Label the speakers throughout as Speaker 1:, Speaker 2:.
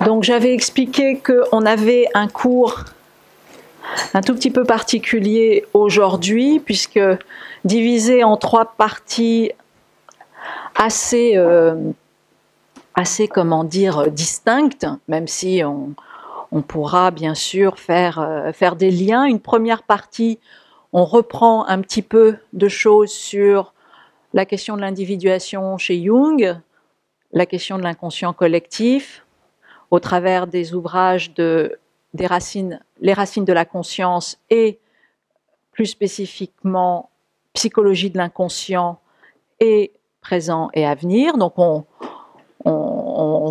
Speaker 1: Donc j'avais expliqué qu'on avait un cours un tout petit peu particulier aujourd'hui, puisque divisé en 3 parties assez comment dire, distinctes, même si on pourra bien sûr faire des liens. Une première partie, on reprend un petit peu de choses sur la question de l'individuation chez Jung, la question de l'inconscient collectif, au travers des ouvrages les racines de la conscience et plus spécifiquement psychologie de l'inconscient et présent et avenir. Donc on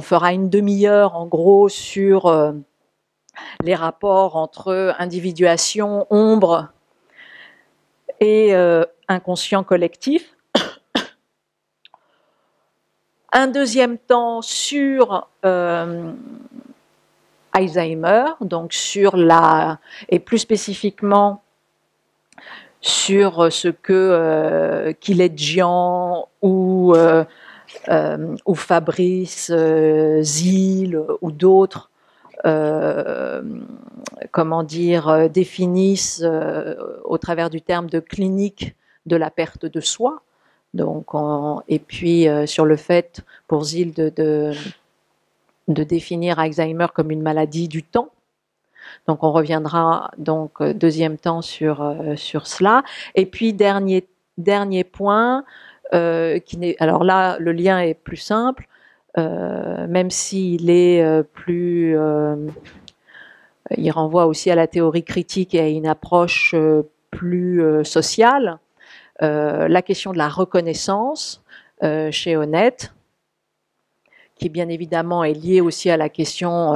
Speaker 1: fera une demi-heure en gros sur les rapports entre individuation, ombre et inconscient collectif. Un deuxième temps sur Alzheimer, donc et plus spécifiquement sur ce que Kiledjian ou Fabrice Zil ou d'autres définissent au travers du terme de clinique de la perte de soi. Donc, et puis sur le fait pour Zil de définir Alzheimer comme une maladie du temps. Donc on reviendra donc deuxième temps sur cela. Et puis dernier point, alors là le lien est plus simple, même s'il est il renvoie aussi à la théorie critique et à une approche plus sociale. La question de la reconnaissance chez Honneth, qui bien évidemment est liée aussi à la question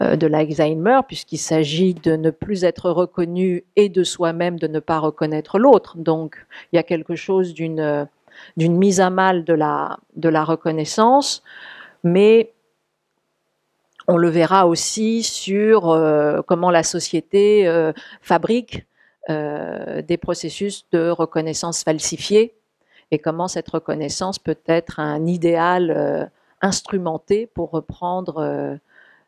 Speaker 1: de l'Alzheimer, puisqu'il s'agit de ne plus être reconnu et de soi-même de ne pas reconnaître l'autre. Donc il y a quelque chose d'une mise à mal de la reconnaissance, mais on le verra aussi sur comment la société fabrique des processus de reconnaissance falsifiés et comment cette reconnaissance peut être un idéal instrumenté, pour reprendre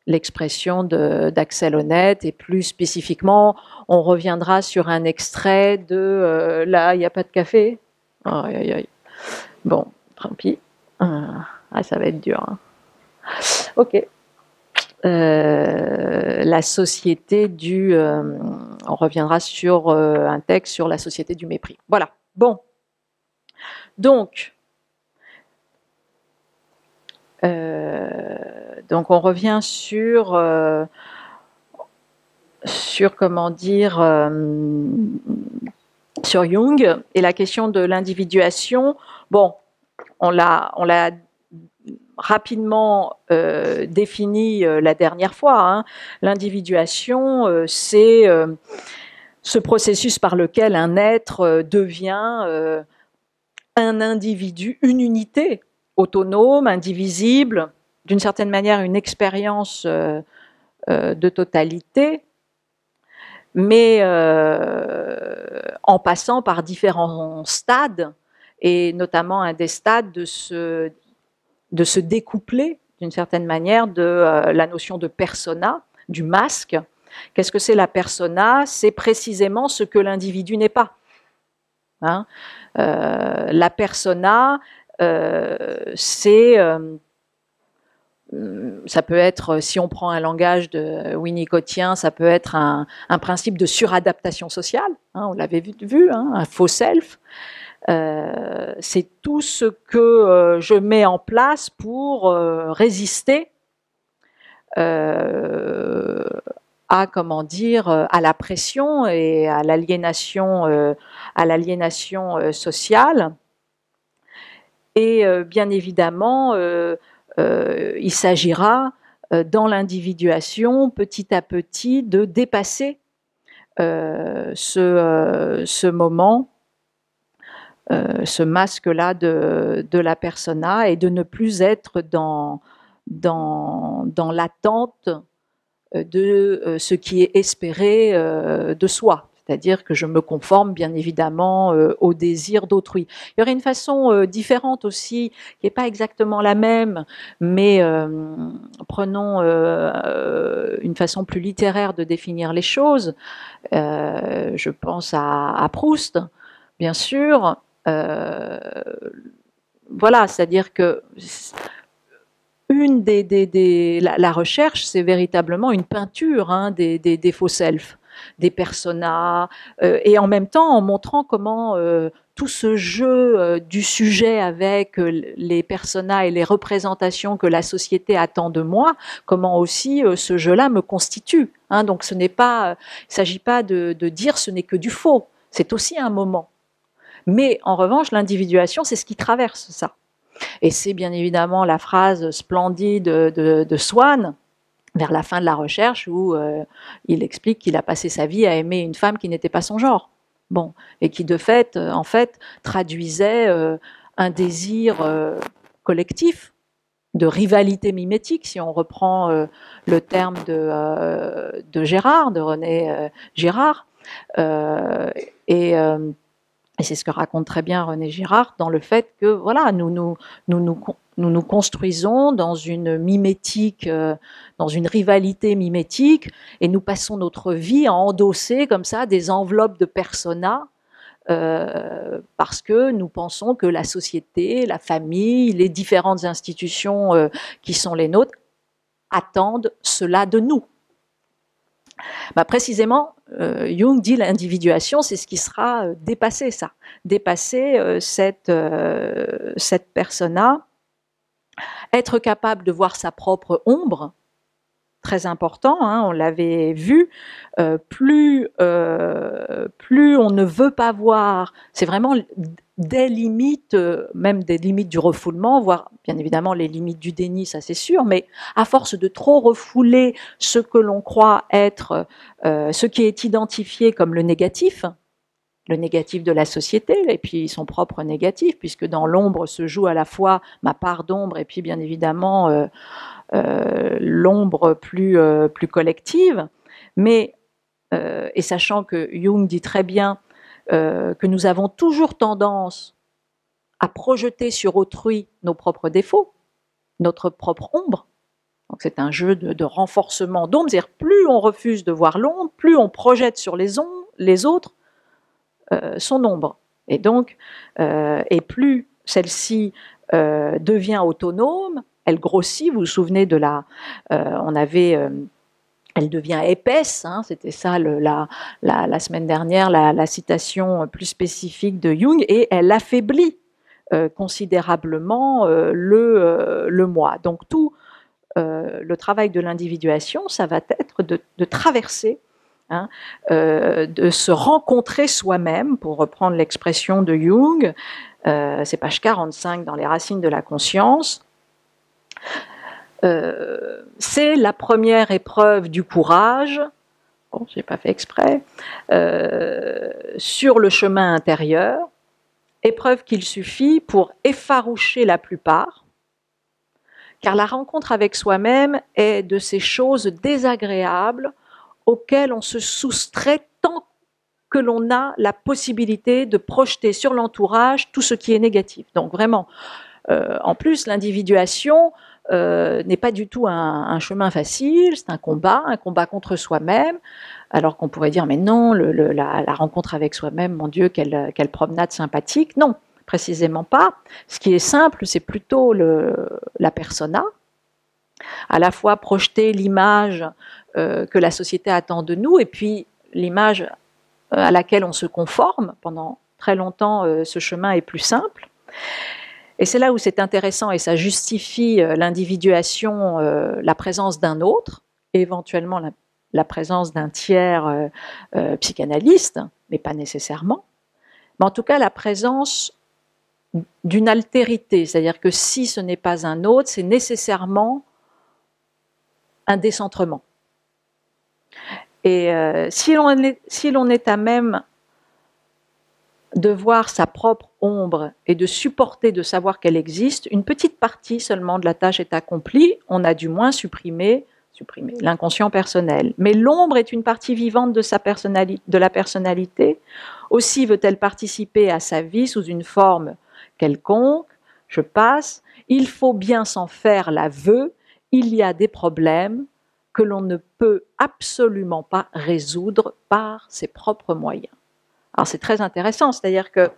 Speaker 1: l'expression d'Axel Honneth. Et plus spécifiquement, on reviendra sur un extrait de là, il n'y a pas de café. Aïe, aïe, aïe. Bon, tant pis. Ça va être dur. Hein. Ok. La société on reviendra sur un texte sur la société du mépris. Voilà. Bon. Donc on revient sur comment dire, sur Jung et la question de l'individuation. Bon, on l'a rapidement défini la dernière fois. Hein. L'individuation, c'est ce processus par lequel un être devient un individu, une unité autonome, indivisible, d'une certaine manière une expérience de totalité, mais en passant par différents stades, et notamment un des stades de se découpler d'une certaine manière de la notion de persona, du masque. Qu'est-ce que c'est la persona? C'est précisément ce que l'individu n'est pas. Hein, la persona, c'est ça peut être, si on prend un langage de winnicottien, ça peut être un principe de suradaptation sociale, hein, on l'avait vu hein, un faux self. C'est tout ce que je mets en place pour résister à la pression et à l'aliénation sociale. Et bien évidemment, il s'agira dans l'individuation petit à petit de dépasser ce moment, ce masque-là de la persona, et de ne plus être dans l'attente de ce qui est espéré de soi. C'est-à-dire que je me conforme bien évidemment au désir d'autrui. Il y aurait une façon différente aussi, qui n'est pas exactement la même, mais prenons une façon plus littéraire de définir les choses. Je pense à Proust, bien sûr. Voilà, c'est-à-dire que la recherche, c'est véritablement une peinture des faux selfs, des personas, et en même temps en montrant comment tout ce jeu du sujet avec les personas et les représentations que la société attend de moi, comment aussi ce jeu-là me constitue. Donc il ne s'agit pas de dire ce n'est que du faux, c'est aussi un moment. Mais en revanche, l'individuation, c'est ce qui traverse ça. Et c'est bien évidemment la phrase splendide de Swann, vers la fin de la recherche, où il explique qu'il a passé sa vie à aimer une femme qui n'était pas son genre. Bon, et qui de fait, en fait, traduisait un désir collectif de rivalité mimétique, si on reprend le terme de Gérard, de René Girard. Et c'est ce que raconte très bien René Girard dans le fait que voilà, nous nous construisons dans une mimétique, dans une rivalité mimétique, et nous passons notre vie à endosser comme ça des enveloppes de personas parce que nous pensons que la société, la famille, les différentes institutions qui sont les nôtres attendent cela de nous. Précisément, Jung dit l'individuation, c'est ce qui sera dépassé, ça. Dépasser cette persona, être capable de voir sa propre ombre, très important, on l'avait vu, plus on ne veut pas voir, c'est vraiment des limites, même des limites du refoulement, voire bien évidemment les limites du déni, ça c'est sûr, mais à force de trop refouler ce que l'on croit être, ce qui est identifié comme le négatif de la société, et puis son propre négatif, puisque dans l'ombre se joue à la fois ma part d'ombre et puis bien évidemment l'ombre plus collective, mais et sachant que Jung dit très bien que nous avons toujours tendance à projeter sur autrui nos propres défauts, notre propre ombre. Donc c'est un jeu de renforcement d'ombre, c'est-à-dire plus on refuse de voir l'ombre, plus on projette sur les autres son ombre. Et donc, et plus celle-ci devient autonome, elle grossit. Vous vous souvenez de elle devient épaisse, c'était ça la semaine dernière, la citation plus spécifique de Jung, et elle affaiblit considérablement le moi. Donc tout le travail de l'individuation, ça va être de traverser, de se rencontrer soi-même, pour reprendre l'expression de Jung, c'est page 45 dans Les Racines de la conscience. C'est la première épreuve du courage, bon, j'ai pas fait exprès, sur le chemin intérieur, épreuve qu'il suffit pour effaroucher la plupart, car la rencontre avec soi-même est de ces choses désagréables auxquelles on se soustrait tant que l'on a la possibilité de projeter sur l'entourage tout ce qui est négatif. Donc vraiment, en plus, l'individuation n'est pas du tout un chemin facile, c'est un combat contre soi-même, alors qu'on pourrait dire, mais non, la rencontre avec soi-même, mon Dieu, quelle promenade sympathique. Non, précisément pas. Ce qui est simple, c'est plutôt la persona, à la fois projeter l'image que la société attend de nous, et puis l'image à laquelle on se conforme. Pendant très longtemps, ce chemin est plus simple. Et c'est là où c'est intéressant, et ça justifie l'individuation, la présence d'un autre, éventuellement la présence d'un tiers psychanalyste, mais pas nécessairement. Mais en tout cas, la présence d'une altérité, c'est-à-dire que si ce n'est pas un autre, c'est nécessairement un décentrement. Et si l'on est à même de voir sa propre ombre et de supporter de savoir qu'elle existe, une petite partie seulement de la tâche est accomplie. On a du moins supprimé supprimer, l'inconscient personnel. Mais l'ombre est une partie vivante de la personnalité. Aussi veut-elle participer à sa vie sous une forme quelconque. Je passe. Il faut bien s'en faire l'aveu. Il y a des problèmes que l'on ne peut absolument pas résoudre par ses propres moyens. Alors c'est très intéressant, c'est-à-dire que,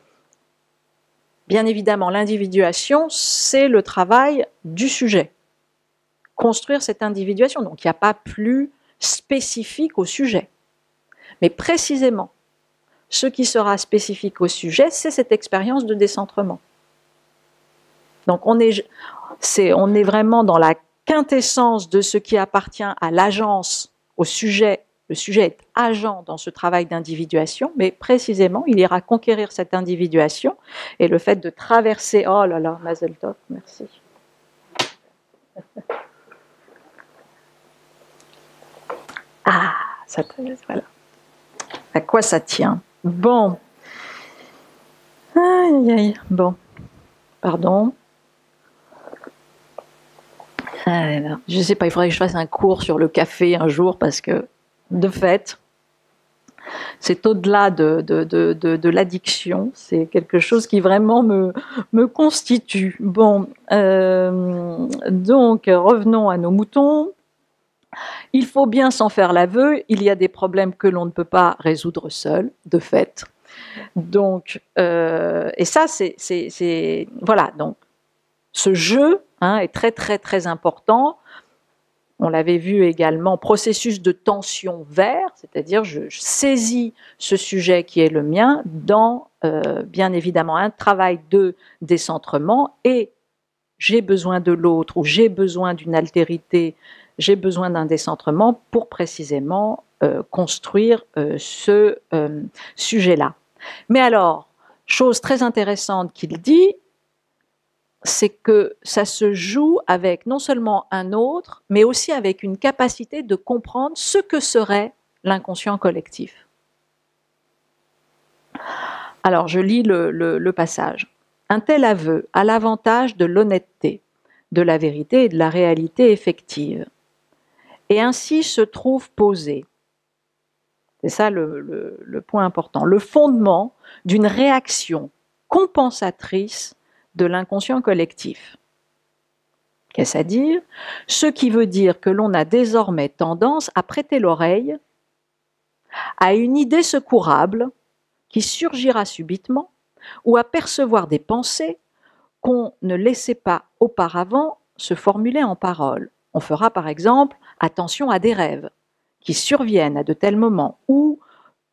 Speaker 1: bien évidemment, l'individuation, c'est le travail du sujet. Construire cette individuation, donc il n'y a pas plus spécifique au sujet. Mais précisément, ce qui sera spécifique au sujet, c'est cette expérience de décentrement. Donc on est vraiment dans la quintessence de ce qui appartient à l'agence, au sujet. Le sujet est agent dans ce travail d'individuation, mais précisément, il ira conquérir cette individuation et le fait de traverser... Oh là là, Mazel Tov, merci. Ah, ça voilà. À quoi ça tient? Bon. Aïe, aïe, bon. Pardon. Je ne sais pas, il faudrait que je fasse un cours sur le café un jour parce que, de fait, c'est au-delà de l'addiction, c'est quelque chose qui vraiment me constitue. Bon, donc revenons à nos moutons. Il faut bien s'en faire l'aveu, il y a des problèmes que l'on ne peut pas résoudre seul, de fait. Donc, et ça, c'est voilà, donc, ce jeu est très, très, très important. On l'avait vu également, processus de tension vert, c'est-à-dire je saisis ce sujet qui est le mien dans, bien évidemment, un travail de décentrement et j'ai besoin de l'autre ou j'ai besoin d'une altérité, j'ai besoin d'un décentrement pour précisément construire ce sujet-là. Mais alors, chose très intéressante qu'il dit, c'est que ça se joue avec non seulement un autre, mais aussi avec une capacité de comprendre ce que serait l'inconscient collectif. Alors, je lis le passage. Un tel aveu a l'avantage de l'honnêteté, de la vérité et de la réalité effective. Et ainsi se trouve posé, c'est ça le point important, le fondement d'une réaction compensatrice de l'inconscient collectif. Qu'est-ce à dire? Ce qui veut dire que l'on a désormais tendance à prêter l'oreille à une idée secourable qui surgira subitement ou à percevoir des pensées qu'on ne laissait pas auparavant se formuler en paroles. On fera par exemple attention à des rêves qui surviennent à de tels moments ou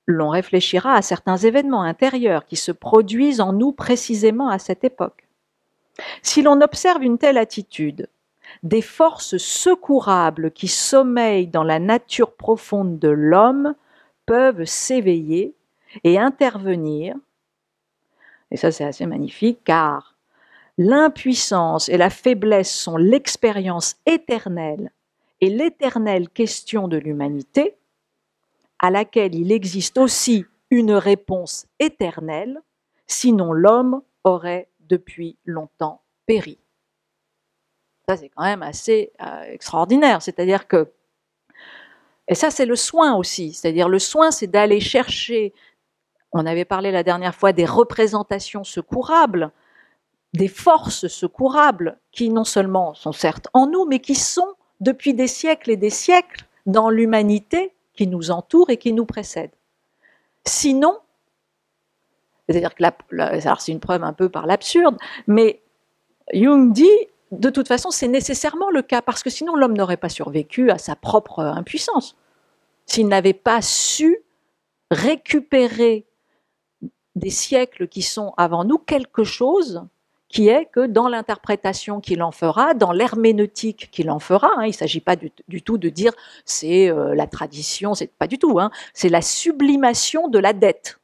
Speaker 1: l'on réfléchira à certains événements intérieurs qui se produisent en nous précisément à cette époque. Si l'on observe une telle attitude, des forces secourables qui sommeillent dans la nature profonde de l'homme peuvent s'éveiller et intervenir, et ça c'est assez magnifique, car l'impuissance et la faiblesse sont l'expérience éternelle et l'éternelle question de l'humanité, à laquelle il existe aussi une réponse éternelle, sinon l'homme aurait depuis longtemps péri. Ça, c'est quand même assez extraordinaire. C'est-à-dire que, et ça, c'est le soin aussi. C'est-à-dire, le soin, c'est d'aller chercher, on avait parlé la dernière fois des représentations secourables, des forces secourables qui non seulement sont certes en nous, mais qui sont depuis des siècles et des siècles dans l'humanité qui nous entoure et qui nous précède. Sinon, c'est-à-dire que alors c'est une preuve un peu par l'absurde, mais Jung dit, de toute façon, c'est nécessairement le cas, parce que sinon l'homme n'aurait pas survécu à sa propre impuissance. S'il n'avait pas su récupérer des siècles qui sont avant nous quelque chose qui est que dans l'interprétation qu'il en fera, dans l'herméneutique qu'il en fera, il ne s'agit pas du tout de dire c'est la tradition, c'est pas du tout, c'est la sublimation de la dette.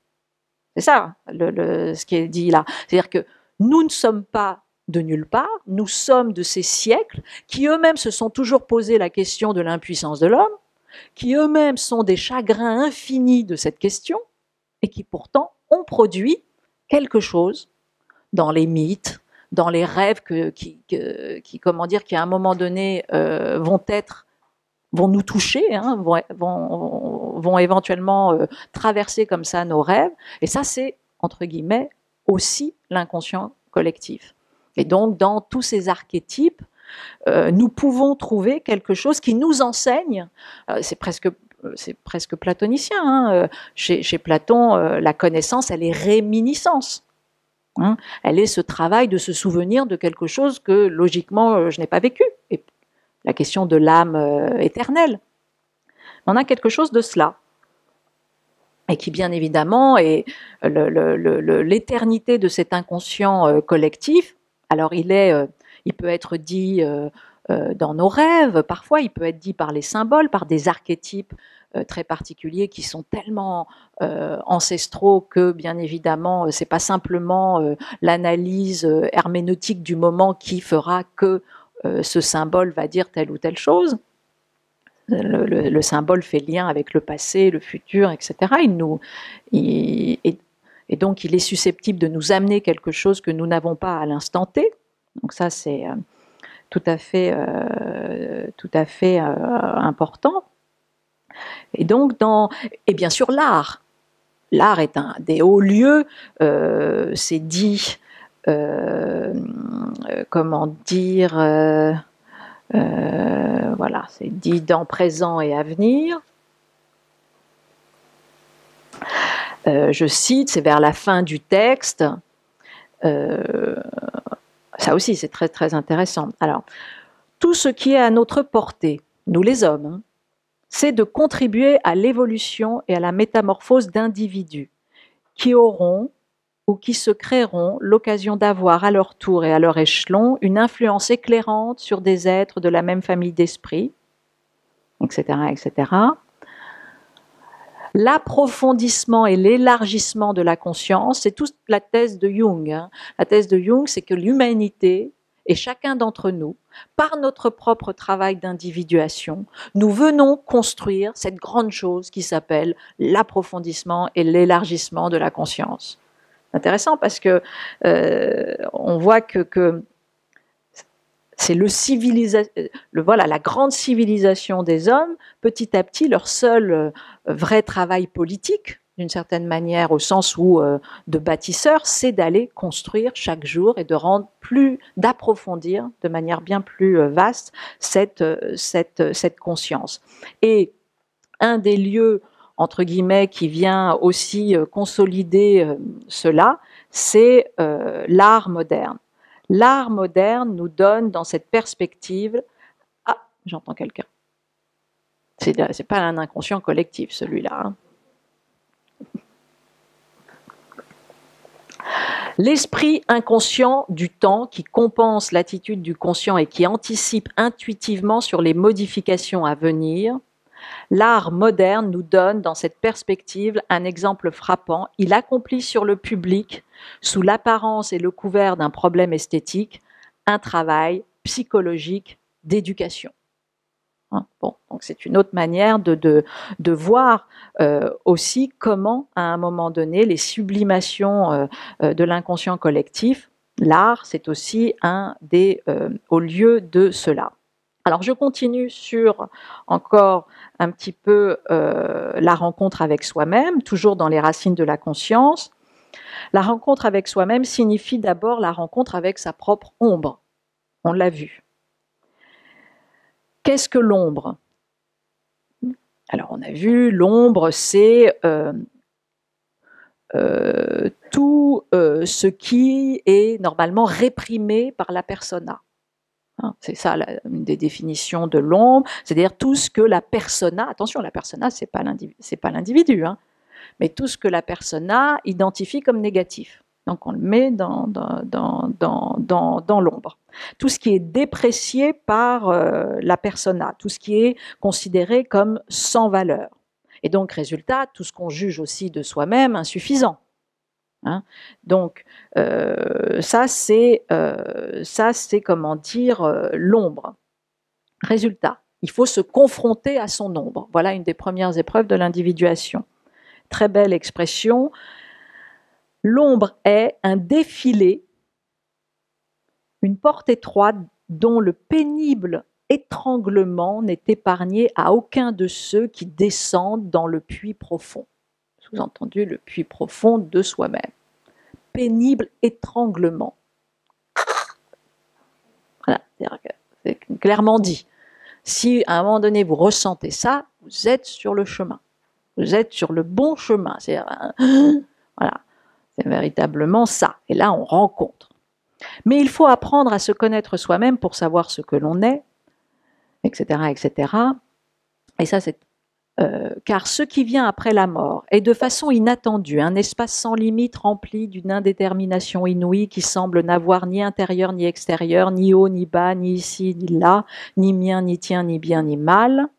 Speaker 1: C'est ça ce qui est dit là. C'est-à-dire que nous ne sommes pas de nulle part, nous sommes de ces siècles qui eux-mêmes se sont toujours posé la question de l'impuissance de l'homme, qui eux-mêmes sont des chagrins infinis de cette question, et qui pourtant ont produit quelque chose dans les mythes, dans les rêves qui à un moment donné vont être vont nous toucher, hein, vont éventuellement traverser comme ça nos rêves. Et ça, c'est, entre guillemets, aussi l'inconscient collectif. Et donc, dans tous ces archétypes, nous pouvons trouver quelque chose qui nous enseigne, c'est presque platonicien, hein, chez Platon, la connaissance, elle est réminiscence. Hein, elle est ce travail de se souvenir de quelque chose que, logiquement, je n'ai pas vécu. Et la question de l'âme éternelle. On a quelque chose de cela. Et qui, bien évidemment, est l'éternité de cet inconscient collectif. Alors, il peut être dit dans nos rêves, parfois, il peut être dit par les symboles, par des archétypes très particuliers qui sont tellement ancestraux que, bien évidemment, c'est pas simplement l'analyse herméneutique du moment qui fera que ce symbole va dire telle ou telle chose. Le symbole fait lien avec le passé, le futur, etc. Et donc, il est susceptible de nous amener quelque chose que nous n'avons pas à l'instant T. Donc ça, c'est tout à fait important. Et donc, et bien sûr, l'art. L'art est un des hauts lieux. C'est dit, comment dire, voilà, c'est dit dans présent et avenir. Je cite, c'est vers la fin du texte. Ça aussi, c'est très très intéressant. Alors, tout ce qui est à notre portée, nous les hommes, hein, c'est de contribuer à l'évolution et à la métamorphose d'individus qui auront ou qui se créeront l'occasion d'avoir à leur tour et à leur échelon une influence éclairante sur des êtres de la même famille d'esprit, etc., etc. L'approfondissement et l'élargissement de la conscience, c'est toute la thèse de Jung. Hein. La thèse de Jung, c'est que l'humanité et chacun d'entre nous, par notre propre travail d'individuation, nous venons construire cette grande chose qui s'appelle l'approfondissement et l'élargissement de la conscience. C'est intéressant parce que on voit que c'est la grande civilisation des hommes, petit à petit, leur seul vrai travail politique, d'une certaine manière, au sens où de bâtisseur, c'est d'aller construire chaque jour et d'approfondir de manière bien plus vaste cette conscience. Et un des lieux, entre guillemets, qui vient aussi consolider cela, c'est l'art moderne. L'art moderne nous donne dans cette perspective... Ah, j'entends quelqu'un. C'est pas un inconscient collectif, celui-là. Hein. L'esprit inconscient du temps qui compense l'attitude du conscient et qui anticipe intuitivement sur les modifications à venir. L'art moderne nous donne dans cette perspective un exemple frappant. Il accomplit sur le public, sous l'apparence et le couvert d'un problème esthétique, un travail psychologique d'éducation. Bon, donc c'est une autre manière de voir aussi comment, à un moment donné, les sublimations de l'inconscient collectif, l'art, c'est aussi un des hauts lieux de cela. Alors je continue sur encore un petit peu la rencontre avec soi-même, toujours dans les racines de la conscience. La rencontre avec soi-même signifie d'abord la rencontre avec sa propre ombre. On l'a vu. Qu'est-ce que l'ombre ? Alors on a vu, l'ombre c'est tout ce qui est normalement réprimé par la persona. C'est ça une des définitions de l'ombre, c'est-à-dire tout ce que la persona, attention, la persona c'est pas l'individu, hein, mais tout ce que la persona identifie comme négatif. Donc on le met dans l'ombre. Tout ce qui est déprécié par la persona, tout ce qui est considéré comme sans valeur. Et donc résultat, tout ce qu'on juge aussi de soi-même insuffisant. Hein. Donc ça c'est comment dire l'ombre. Résultat, il faut se confronter à son ombre. Voilà une des premières épreuves de l'individuation. Très belle expression. L'ombre est un défilé, une porte étroite dont le pénible étranglement n'est épargné à aucun de ceux qui descendent dans le puits profond. Sous-entendu, le puits profond de soi-même. Pénible étranglement. Voilà, c'est clairement dit. Si à un moment donné vous ressentez ça, vous êtes sur le chemin. Vous êtes sur le bon chemin. Voilà, c'est véritablement ça. Et là, on rencontre. Mais il faut apprendre à se connaître soi-même pour savoir ce que l'on est, etc., etc. Et ça, c'est car ce qui vient après la mort est de façon inattendue un espace sans limite rempli d'une indétermination inouïe qui semble n'avoir ni intérieur ni extérieur, ni haut ni bas, ni ici ni là, ni mien ni tien, ni bien ni mal.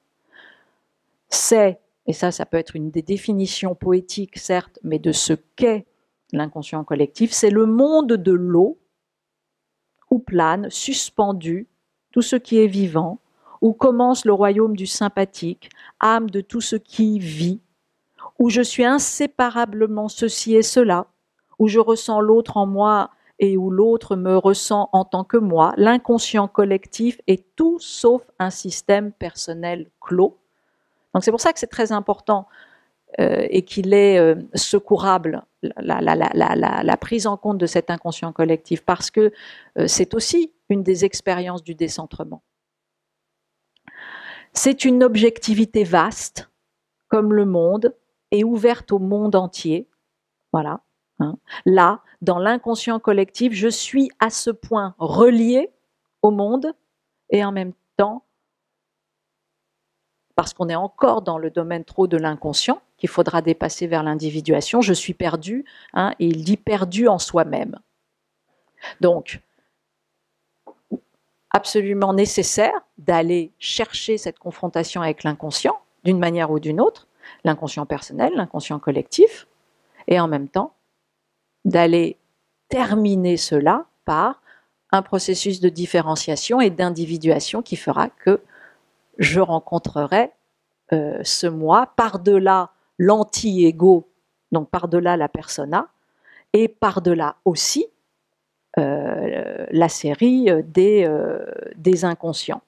Speaker 1: C'est, et ça peut être une des définitions poétiques certes, mais de ce qu'est l'inconscient collectif, c'est le monde de l'eau où plane, suspendu, tout ce qui est vivant, où commence le royaume du sympathique, âme de tout ce qui vit, où je suis inséparablement ceci et cela, où je ressens l'autre en moi et où l'autre me ressent en tant que moi, l'inconscient collectif est tout sauf un système personnel clos. Donc c'est pour ça que c'est très important et qu'il est secourable, la prise en compte de cet inconscient collectif, parce que c'est aussi une des expériences du décentrement. C'est une objectivité vaste, comme le monde, et ouverte au monde entier. Voilà. Là, dans l'inconscient collectif, je suis à ce point relié au monde et en même temps, parce qu'on est encore dans le domaine trop de l'inconscient, qu'il faudra dépasser vers l'individuation, je suis perdu, et il dit perdu en soi-même. Donc, absolument nécessaire d'aller chercher cette confrontation avec l'inconscient, d'une manière ou d'une autre, l'inconscient personnel, l'inconscient collectif, et en même temps, d'aller terminer cela par un processus de différenciation et d'individuation qui fera que je rencontrerai ce moi par-delà l'anti-ego, donc par-delà la persona, et par-delà aussi la série des inconscients.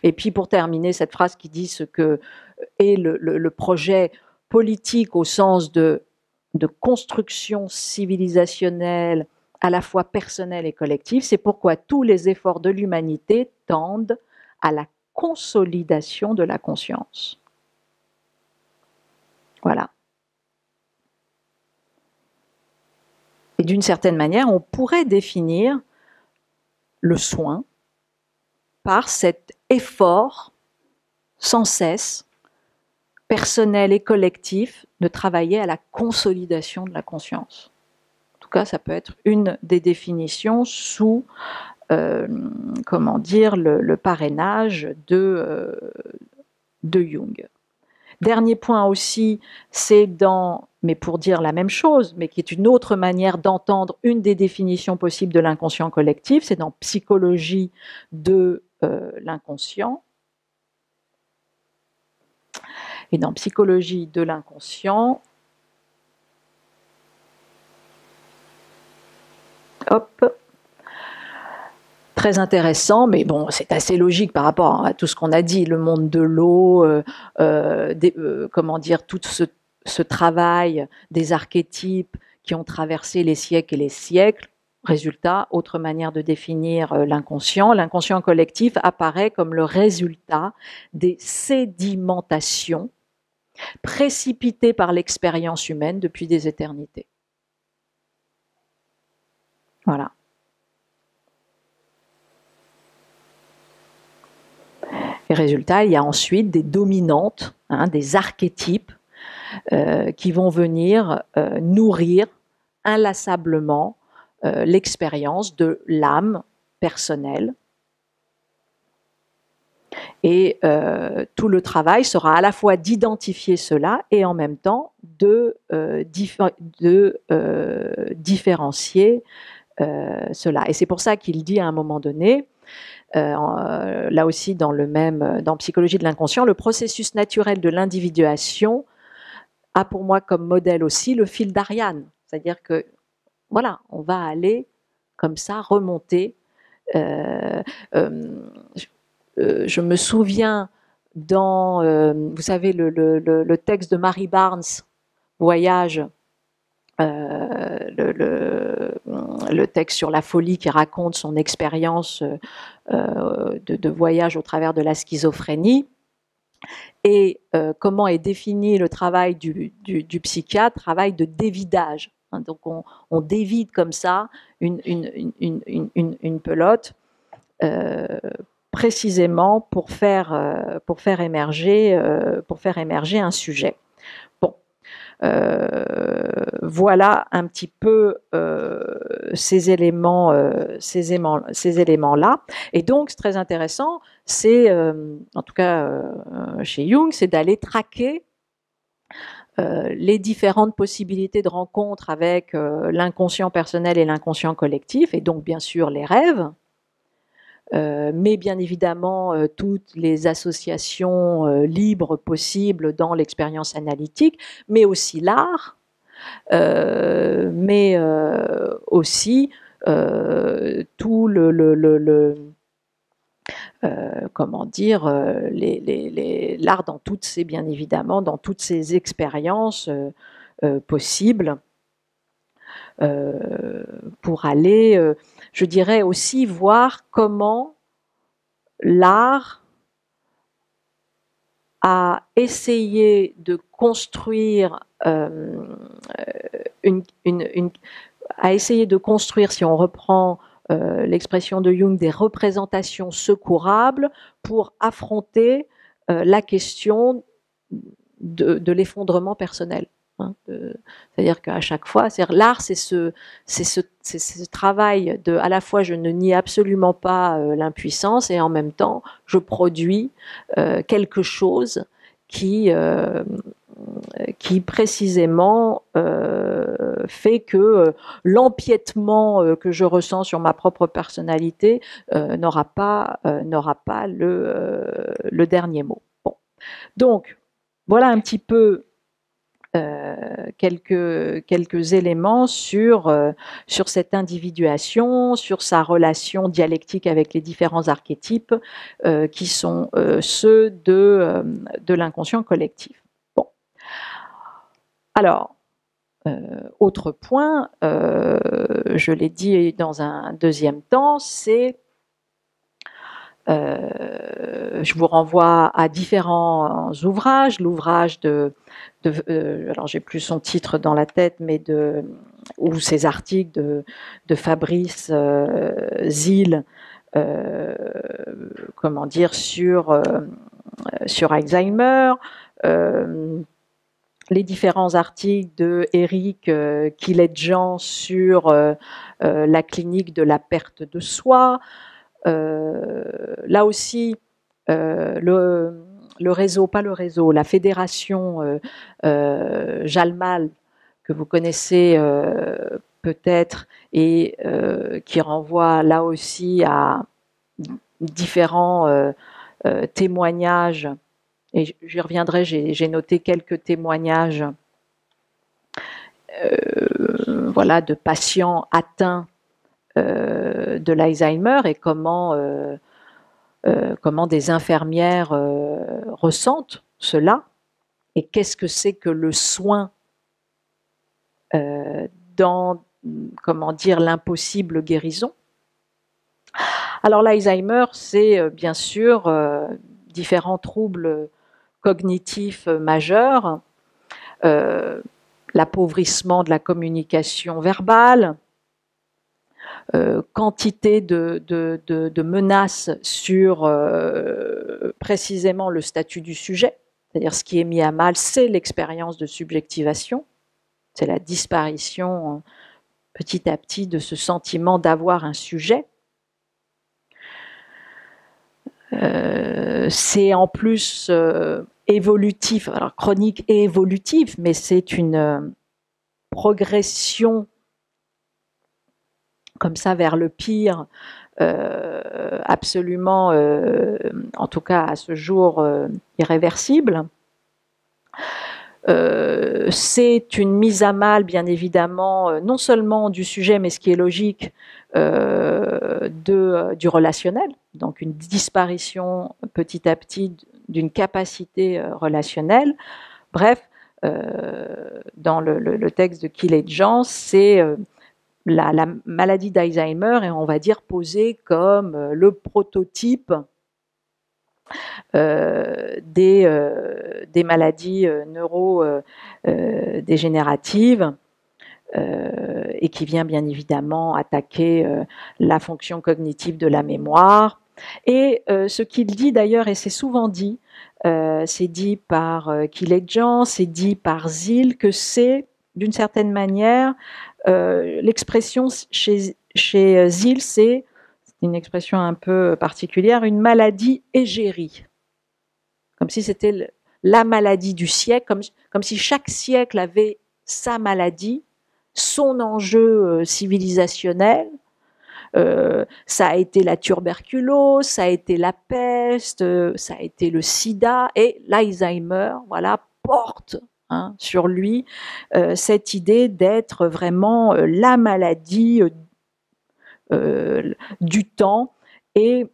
Speaker 1: Et puis pour terminer, cette phrase qui dit ce que est le projet politique au sens de construction civilisationnelle à la fois personnelle et collective, c'est pourquoi tous les efforts de l'humanité tendent à la consolidation de la conscience. Voilà. Et d'une certaine manière, on pourrait définir le soin par cet effort sans cesse, personnel et collectif, de travailler à la consolidation de la conscience. En tout cas, ça peut être une des définitions sous comment dire, le parrainage de Jung. Dernier point aussi, c'est dans, mais pour dire la même chose, mais qui est une autre manière d'entendre une des définitions possibles de l'inconscient collectif, c'est dans Psychologie de l'inconscient. Et dans Psychologie de l'inconscient, hop, très intéressant, mais bon, c'est assez logique par rapport à tout ce qu'on a dit, le monde de l'eau, comment dire, tout ce travail des archétypes qui ont traversé les siècles et les siècles. Résultat, autre manière de définir l'inconscient. L'inconscient collectif apparaît comme le résultat des sédimentations précipitées par l'expérience humaine depuis des éternités. Voilà. Et résultat, il y a ensuite des dominantes, des archétypes qui vont venir nourrir inlassablement l'expérience de l'âme personnelle. Et tout le travail sera à la fois d'identifier cela et en même temps de différencier cela. Et c'est pour ça qu'il dit à un moment donné, là aussi dans Psychologie de l'inconscient, le processus naturel de l'individuation a pour moi comme modèle aussi le fil d'Ariane. C'est-à-dire que, voilà, on va aller comme ça remonter. je me souviens dans, vous savez, le texte de Mary Barnes, Voyage, le texte sur la folie qui raconte son expérience de voyage au travers de la schizophrénie, et comment est défini le travail du psychiatre, travail de dévidage. Donc on dévide comme ça une pelote précisément pour faire émerger un sujet. Bon, voilà un petit peu ces éléments-là. Et donc, c'est très intéressant, c'est, en tout cas chez Jung, c'est d'aller traquer les différentes possibilités de rencontre avec l'inconscient personnel et l'inconscient collectif, et donc bien sûr les rêves, mais bien évidemment toutes les associations libres possibles dans l'expérience analytique, mais aussi l'art, mais aussi tout comment dire, l'art dans toutes ces, bien évidemment, dans toutes ces expériences possibles, pour aller, je dirais aussi, voir comment l'art a essayé de construire a essayé de construire, si on reprend l'expression de Jung, des représentations secourables pour affronter la question de l'effondrement personnel. C'est-à-dire qu'à chaque fois, l'art, c'est ce travail de, à la fois, je ne nie absolument pas l'impuissance, et en même temps, je produis quelque chose qui précisément fait que l'empiètement que je ressens sur ma propre personnalité n'aura pas le dernier mot. Bon. Donc, voilà un petit peu quelques éléments sur cette individuation, sur sa relation dialectique avec les différents archétypes qui sont ceux de l'inconscient collectif. Bon. Alors, autre point, je l'ai dit dans un deuxième temps, c'est je vous renvoie à différents ouvrages, l'ouvrage alors j'ai plus son titre dans la tête, mais ou ses articles de Fabrice Zil, comment dire, sur Alzheimer, les différents articles de Eric Kiledjan sur la clinique de la perte de soi. Là aussi, la fédération Jalmal, que vous connaissez peut-être, et qui renvoie là aussi à différents témoignages, et j'y reviendrai, j'ai noté quelques témoignages voilà, de patients atteints de l'Alzheimer, et comment des infirmières ressentent cela, et qu'est-ce que c'est que le soin dans, comment dire, l'impossible guérison. Alors l'Alzheimer, c'est bien sûr différents troubles cognitifs majeurs, l'appauvrissement de la communication verbale, quantité de menaces sur précisément le statut du sujet, c'est-à-dire ce qui est mis à mal, c'est l'expérience de subjectivation, c'est la disparition petit à petit de ce sentiment d'avoir un sujet. C'est en plus évolutif, alors chronique et évolutif, mais c'est une progression comme ça vers le pire, absolument, en tout cas à ce jour, irréversible. C'est une mise à mal, bien évidemment, non seulement du sujet, mais ce qui est logique, du relationnel. donc une disparition petit à petit d'une capacité relationnelle. Bref, dans le texte de Killet-Jean, c'est la maladie d'Alzheimer est, on va dire, posée comme le prototype des maladies neurodégénératives et qui vient bien évidemment attaquer la fonction cognitive de la mémoire. Et ce qu'il dit d'ailleurs, et c'est souvent dit, c'est dit par Killet-Jean, c'est dit par Ziel, que c'est d'une certaine manière l'expression chez Ziel, c'est une expression un peu particulière, une maladie égérie. Comme si c'était la maladie du siècle, comme si chaque siècle avait sa maladie, son enjeu civilisationnel. Ça a été la tuberculose, ça a été la peste, ça a été le sida, et l'Alzheimer, voilà, porte sur lui cette idée d'être vraiment la maladie du temps, et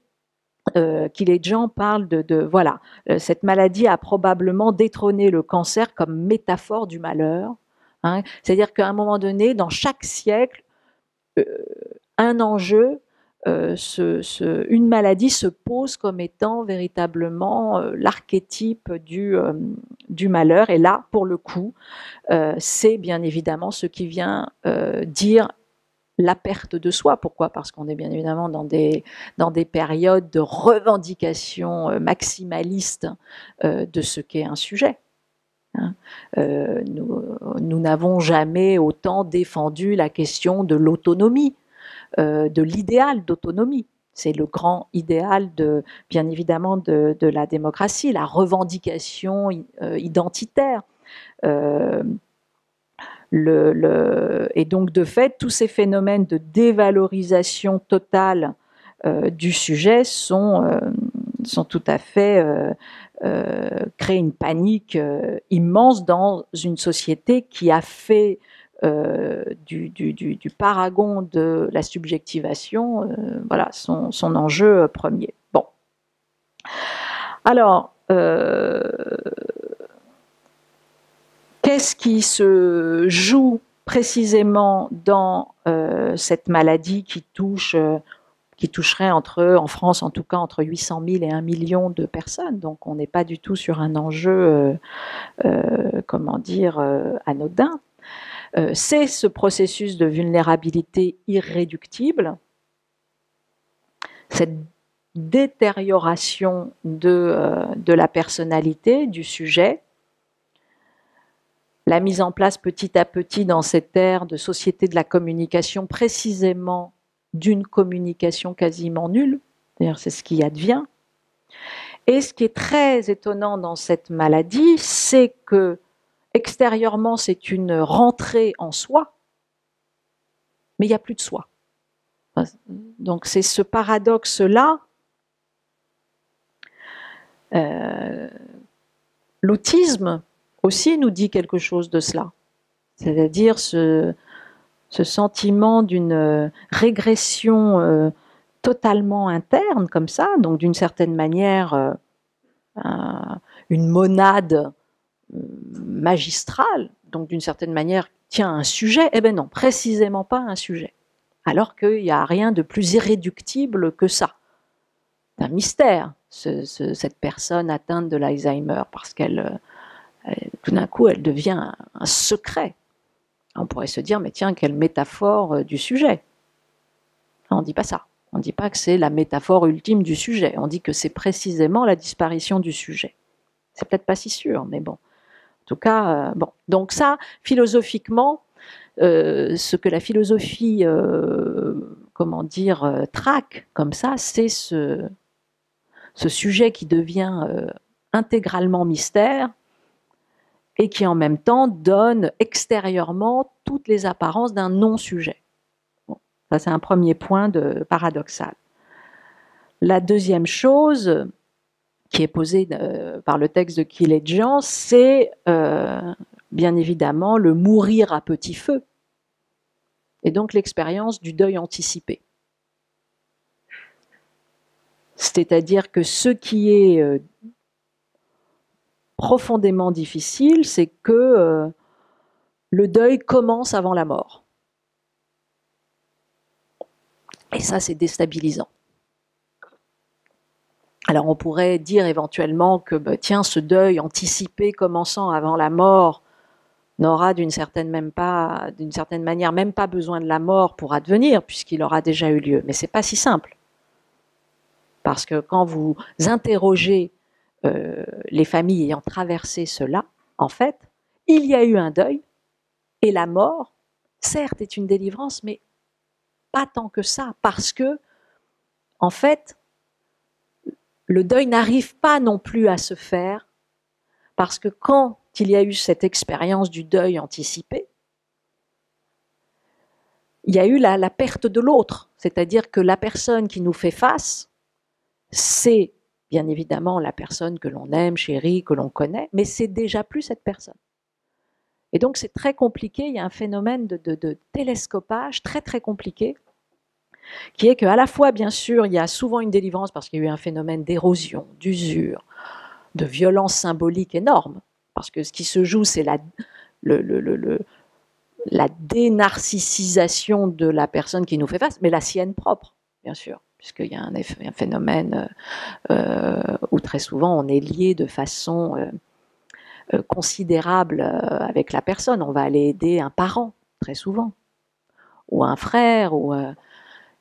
Speaker 1: Killet-Jean parle voilà, cette maladie a probablement détrôné le cancer comme métaphore du malheur. C'est-à-dire qu'à un moment donné, dans chaque siècle, un enjeu, une maladie se pose comme étant véritablement l'archétype du malheur. Et là, pour le coup, c'est bien évidemment ce qui vient dire la perte de soi. Pourquoi ? Parce qu'on est bien évidemment dans des périodes de revendication maximaliste de ce qu'est un sujet. Nous n'avons jamais autant défendu la question de l'autonomie, de l'idéal d'autonomie. C'est le grand idéal, bien évidemment, de la démocratie, la revendication identitaire. Et donc, de fait, tous ces phénomènes de dévalorisation totale du sujet sont tout à fait créent une panique immense dans une société qui a fait du paragon de la subjectivation voilà, son enjeu premier. Bon. Alors, qu'est-ce qui se joue précisément dans cette maladie qui toucherait en France en tout cas entre 800 000 et 1 million de personnes. Donc on n'est pas du tout sur un enjeu, anodin. C'est ce processus de vulnérabilité irréductible, cette détérioration de la personnalité, du sujet, la mise en place petit à petit dans cette ère de société de la communication, précisément d'une communication quasiment nulle, d'ailleurs c'est ce qui advient. Et ce qui est très étonnant dans cette maladie, c'est que extérieurement c'est une rentrée en soi, mais il n'y a plus de soi. Donc c'est ce paradoxe-là. L'autisme aussi nous dit quelque chose de cela, c'est-à-dire ce sentiment d'une régression totalement interne comme ça, donc d'une certaine manière une monade magistrale, donc d'une certaine manière tient un sujet, eh bien non, précisément pas un sujet, alors qu'il n'y a rien de plus irréductible que ça. C'est un mystère, cette personne atteinte de l'Alzheimer, parce qu'elle tout d'un coup, elle devient un secret. On pourrait se dire, mais tiens, quelle métaphore du sujet. On ne dit pas ça. On ne dit pas que c'est la métaphore ultime du sujet. On dit que c'est précisément la disparition du sujet. C'est peut-être pas si sûr, mais bon. En tout cas, bon. Donc ça, philosophiquement, ce que la philosophie, traque comme ça, c'est ce sujet qui devient intégralement mystère, et qui en même temps donne extérieurement toutes les apparences d'un non-sujet. Bon, ça c'est un premier point paradoxal. La deuxième chose qui est posée par le texte de Killet-Jean, c'est bien évidemment le mourir à petit feu, et donc l'expérience du deuil anticipé. C'est-à-dire que ce qui est profondément difficile, c'est que le deuil commence avant la mort. Et ça, c'est déstabilisant. Alors on pourrait dire éventuellement que tiens, ce deuil anticipé commençant avant la mort n'aura d'une certaine manière même pas besoin de la mort pour advenir, puisqu'il aura déjà eu lieu. Mais c'est pas si simple. Parce que quand vous interrogez les familles ayant traversé cela, en fait, il y a eu un deuil, et la mort, certes, est une délivrance, mais pas tant que ça, parce que, en fait, le deuil n'arrive pas non plus à se faire, parce que quand il y a eu cette expérience du deuil anticipé, il y a eu la perte de l'autre, c'est-à-dire que la personne qui nous fait face, c'est bien évidemment la personne que l'on aime, chérit, que l'on connaît, mais c'est déjà plus cette personne. Et donc c'est très compliqué, il y a un phénomène de télescopage très très compliqué, qui est qu'à la fois, bien sûr, il y a souvent une délivrance parce qu'il y a eu un phénomène d'érosion, d'usure, de violence symbolique énorme, parce que ce qui se joue, c'est la dénarcissisation de la personne qui nous fait face, mais la sienne propre, bien sûr, puisqu'il y a un phénomène où très souvent on est lié de façon considérable avec la personne. On va aller aider un parent, très souvent, ou un frère,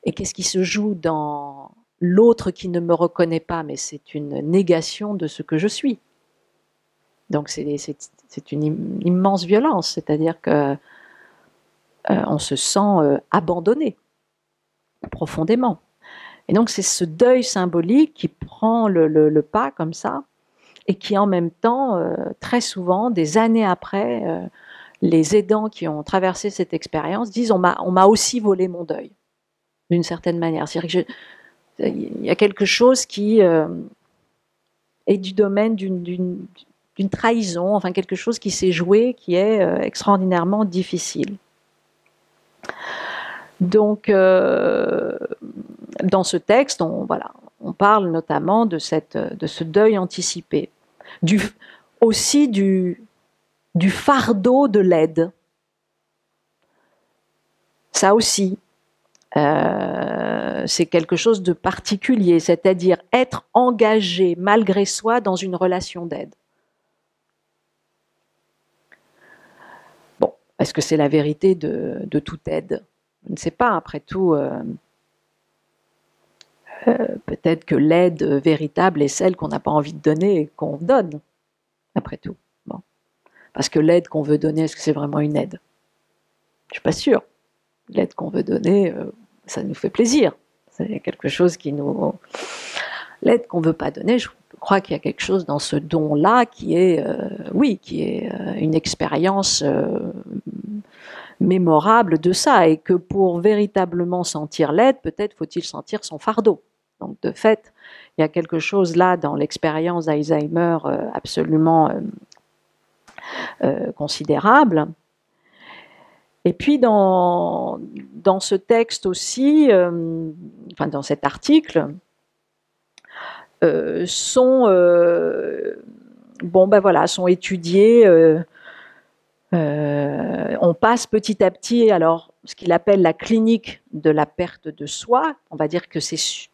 Speaker 1: et qu'est-ce qui se joue dans l'autre qui ne me reconnaît pas, mais c'est une négation de ce que je suis. Donc c'est une immense violence, c'est-à-dire que on se sent abandonné profondément. Et donc c'est ce deuil symbolique qui prend le pas comme ça, et qui en même temps, très souvent, des années après, les aidants qui ont traversé cette expérience disent on m'a aussi volé mon deuil, d'une certaine manière. C'est-à-dire qu'il y a quelque chose qui est du domaine d'une trahison, enfin quelque chose qui s'est joué, qui est extraordinairement difficile. Donc, dans ce texte, on parle notamment de ce deuil anticipé, aussi du fardeau de l'aide. Ça aussi, c'est quelque chose de particulier, c'est-à-dire être engagé malgré soi dans une relation d'aide. Bon, est-ce que c'est la vérité de toute aide ? Je ne sais pas, après tout, peut-être que l'aide véritable est celle qu'on n'a pas envie de donner et qu'on donne, après tout. Bon. Parce que l'aide qu'on veut donner, est-ce que c'est vraiment une aide ? Je ne suis pas sûre. L'aide qu'on veut donner, ça nous fait plaisir. C'est quelque chose qui nous... L'aide qu'on ne veut pas donner, je crois qu'il y a quelque chose dans ce don-là qui est, une expérience mémorable de ça, et que pour véritablement sentir l'aide, peut-être faut-il sentir son fardeau. Donc de fait, il y a quelque chose là dans l'expérience d'Alzheimer absolument considérable. Et puis dans ce texte aussi, dans cet article, sont étudiés. On passe petit à petit, alors, ce qu'il appelle la clinique de la perte de soi. On va dire que c'est...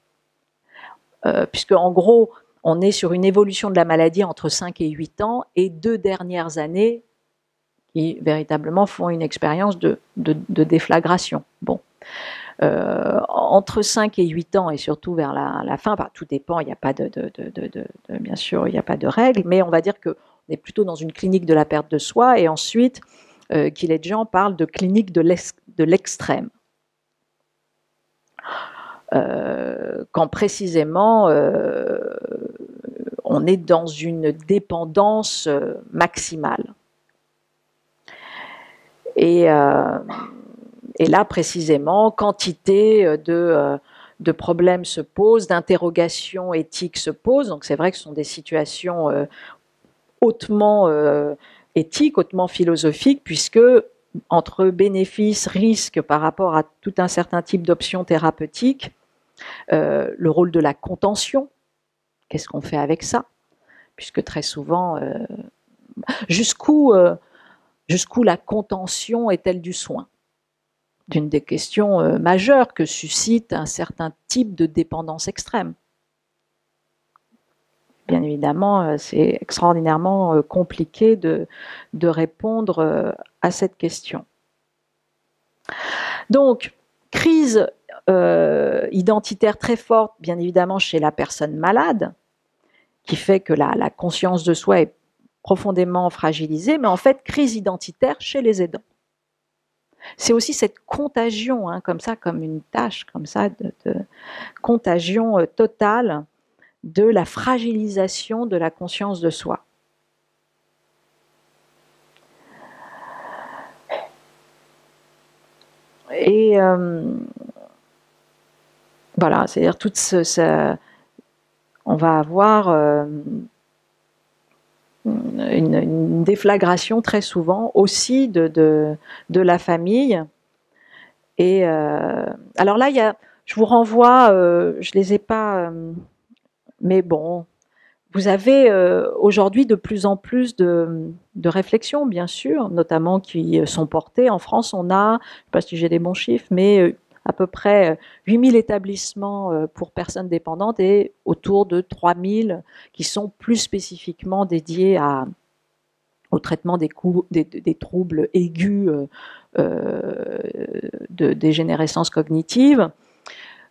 Speaker 1: puisque, en gros, on est sur une évolution de la maladie entre 5 et 8 ans, et 2 dernières années qui, véritablement, font une expérience de déflagration. Bon. Entre 5 et 8 ans, et surtout vers la fin, tout dépend, il n'y a pas bien sûr, il n'y a pas de règles, mais on va dire que on est plutôt dans une clinique de la perte de soi, et ensuite, Killedjian parle de clinique de l'extrême. Quand précisément, on est dans une dépendance maximale. Et là, précisément, quantité de problèmes se posent, d'interrogations éthiques se posent. Donc c'est vrai que ce sont des situations hautement éthiques, hautement philosophiques, puisque entre bénéfices, risques par rapport à tout un certain type d'options thérapeutiques, Le rôle de la contention, qu'est-ce qu'on fait avec ça? Puisque très souvent, jusqu'où la contention est-elle du soin? D'une des questions majeures que suscite un certain type de dépendance extrême. Bien évidemment, c'est extraordinairement compliqué de répondre à cette question. Donc, crise identitaire très forte, bien évidemment, chez la personne malade, qui fait que la conscience de soi est profondément fragilisée, mais en fait, crise identitaire chez les aidants. C'est aussi cette contagion, hein, comme ça, comme une tâche, comme ça, de contagion totale de la fragilisation de la conscience de soi. Et voilà, c'est-à-dire toute on va avoir une déflagration très souvent aussi de la famille. Et alors là, je vous renvoie, je les ai pas, mais bon, vous avez aujourd'hui de plus en plus de réflexions, bien sûr, notamment qui sont portées. En France, on a, je ne sais pas si j'ai des bons chiffres, mais à peu près 8000 établissements pour personnes dépendantes et autour de 3000 qui sont plus spécifiquement dédiés au traitement des troubles aigus de dégénérescence cognitive.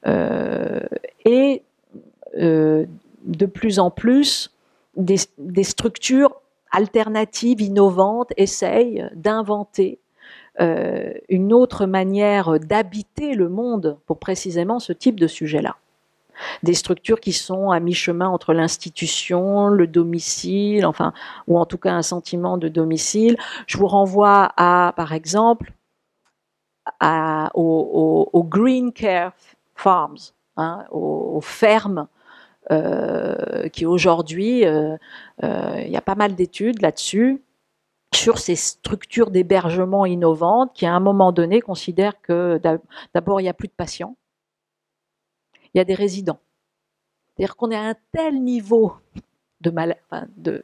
Speaker 1: Et de plus en plus, des structures alternatives, innovantes, essayent d'inventer une autre manière d'habiter le monde pour précisément ce type de sujet-là. Des structures qui sont à mi-chemin entre l'institution, le domicile, enfin, ou en tout cas un sentiment de domicile. Je vous renvoie à, par exemple, aux Green Care Farms, hein, aux fermes qui aujourd'hui, il y a pas mal d'études là-dessus, sur ces structures d'hébergement innovantes qui, à un moment donné, considèrent que d'abord, il n'y a plus de patients, il y a des résidents. C'est-à-dire qu'on est à un tel niveau de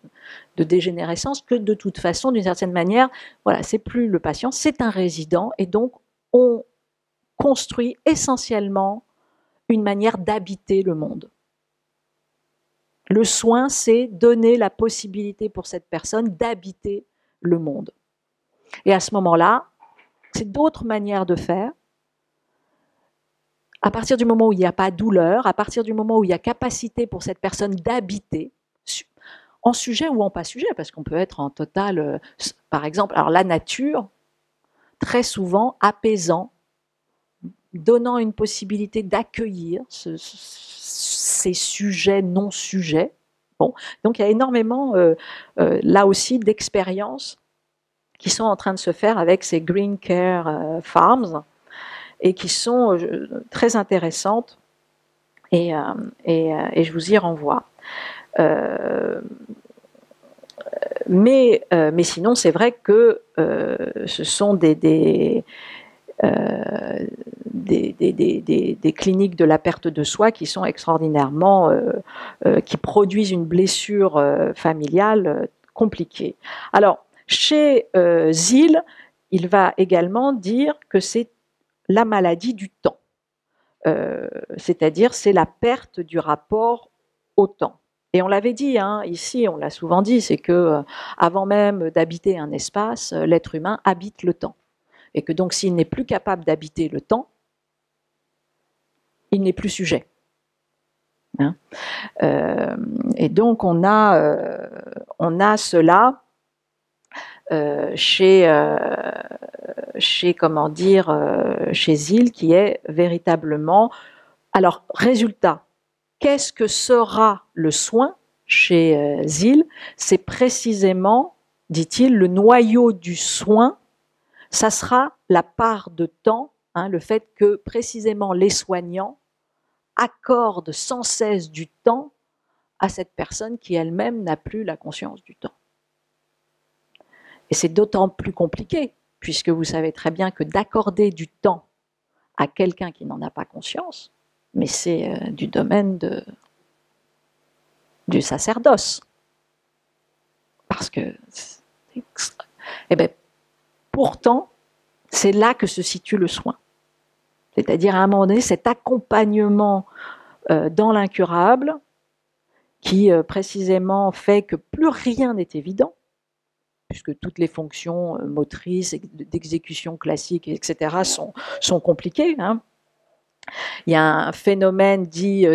Speaker 1: dégénérescence que de toute façon, d'une certaine manière, voilà, c'est plus le patient, c'est un résident, et donc on construit essentiellement une manière d'habiter le monde. Le soin, c'est donner la possibilité pour cette personne d'habiter le monde. Et à ce moment-là, c'est d'autres manières de faire. À partir du moment où il n'y a pas de douleur, à partir du moment où il y a capacité pour cette personne d'habiter, en sujet ou en pas sujet, parce qu'on peut être en total, par exemple, alors la nature, très souvent apaisant, donnant une possibilité d'accueillir ces sujets non-sujets. Bon, donc il y a énormément, là aussi, d'expériences qui sont en train de se faire avec ces Green Care Farms et qui sont très intéressantes, et je vous y renvoie. Mais sinon, c'est vrai que ce sont des cliniques de la perte de soi qui sont extraordinairement, qui produisent une blessure familiale compliquée. Alors, chez Ziel, il va également dire que c'est la maladie du temps, c'est-à-dire c'est la perte du rapport au temps. Et on l'avait dit, hein, ici, on l'a souvent dit, c'est que avant même d'habiter un espace, l'être humain habite le temps. Et que donc s'il n'est plus capable d'habiter le temps, il n'est plus sujet. Hein, et donc on a cela chez comment dire, chez Ziel, qui est véritablement. Alors, résultat, qu'est-ce que sera le soin chez Ziel? C'est précisément, dit-il, le noyau du soin, ça sera la part de temps, hein, le fait que précisément les soignants accordent sans cesse du temps à cette personne qui elle-même n'a plus la conscience du temps. Et c'est d'autant plus compliqué, puisque vous savez très bien que d'accorder du temps à quelqu'un qui n'en a pas conscience, mais c'est du domaine du sacerdoce. Parce que, eh bien, pourtant, c'est là que se situe le soin. C'est-à-dire, à un moment donné, cet accompagnement dans l'incurable qui, précisément, fait que plus rien n'est évident, puisque toutes les fonctions motrices, d'exécution classique, etc., sont compliquées. Hein. Il y a un phénomène dit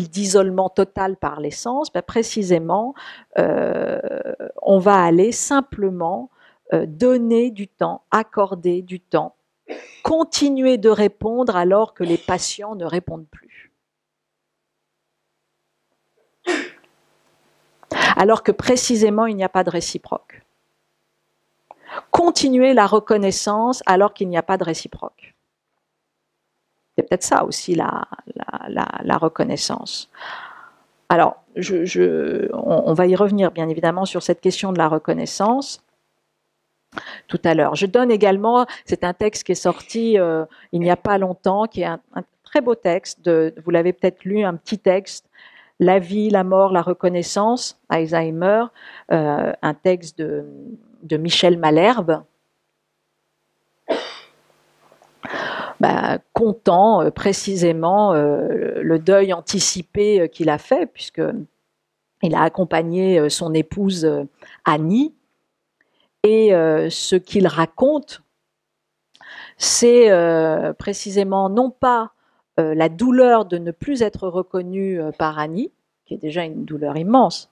Speaker 1: d'isolement total par l'essence. Ben précisément, on va aller simplement donner du temps, accorder du temps, continuer de répondre alors que les patients ne répondent plus. Alors que précisément, il n'y a pas de réciproque. Continuer la reconnaissance alors qu'il n'y a pas de réciproque. C'est peut-être ça aussi la reconnaissance. Alors, on va y revenir bien évidemment sur cette question de la reconnaissance tout à l'heure. Je donne également, c'est un texte qui est sorti il n'y a pas longtemps, qui est un très beau texte, vous l'avez peut-être lu, un petit texte, La vie, la mort, la reconnaissance, Alzheimer, un texte de Michel Malherbe, comptant précisément le deuil anticipé qu'il a fait, puisqu'il a accompagné son épouse Annie, et ce qu'il raconte, c'est précisément non pas la douleur de ne plus être reconnu par Annie, qui est déjà une douleur immense,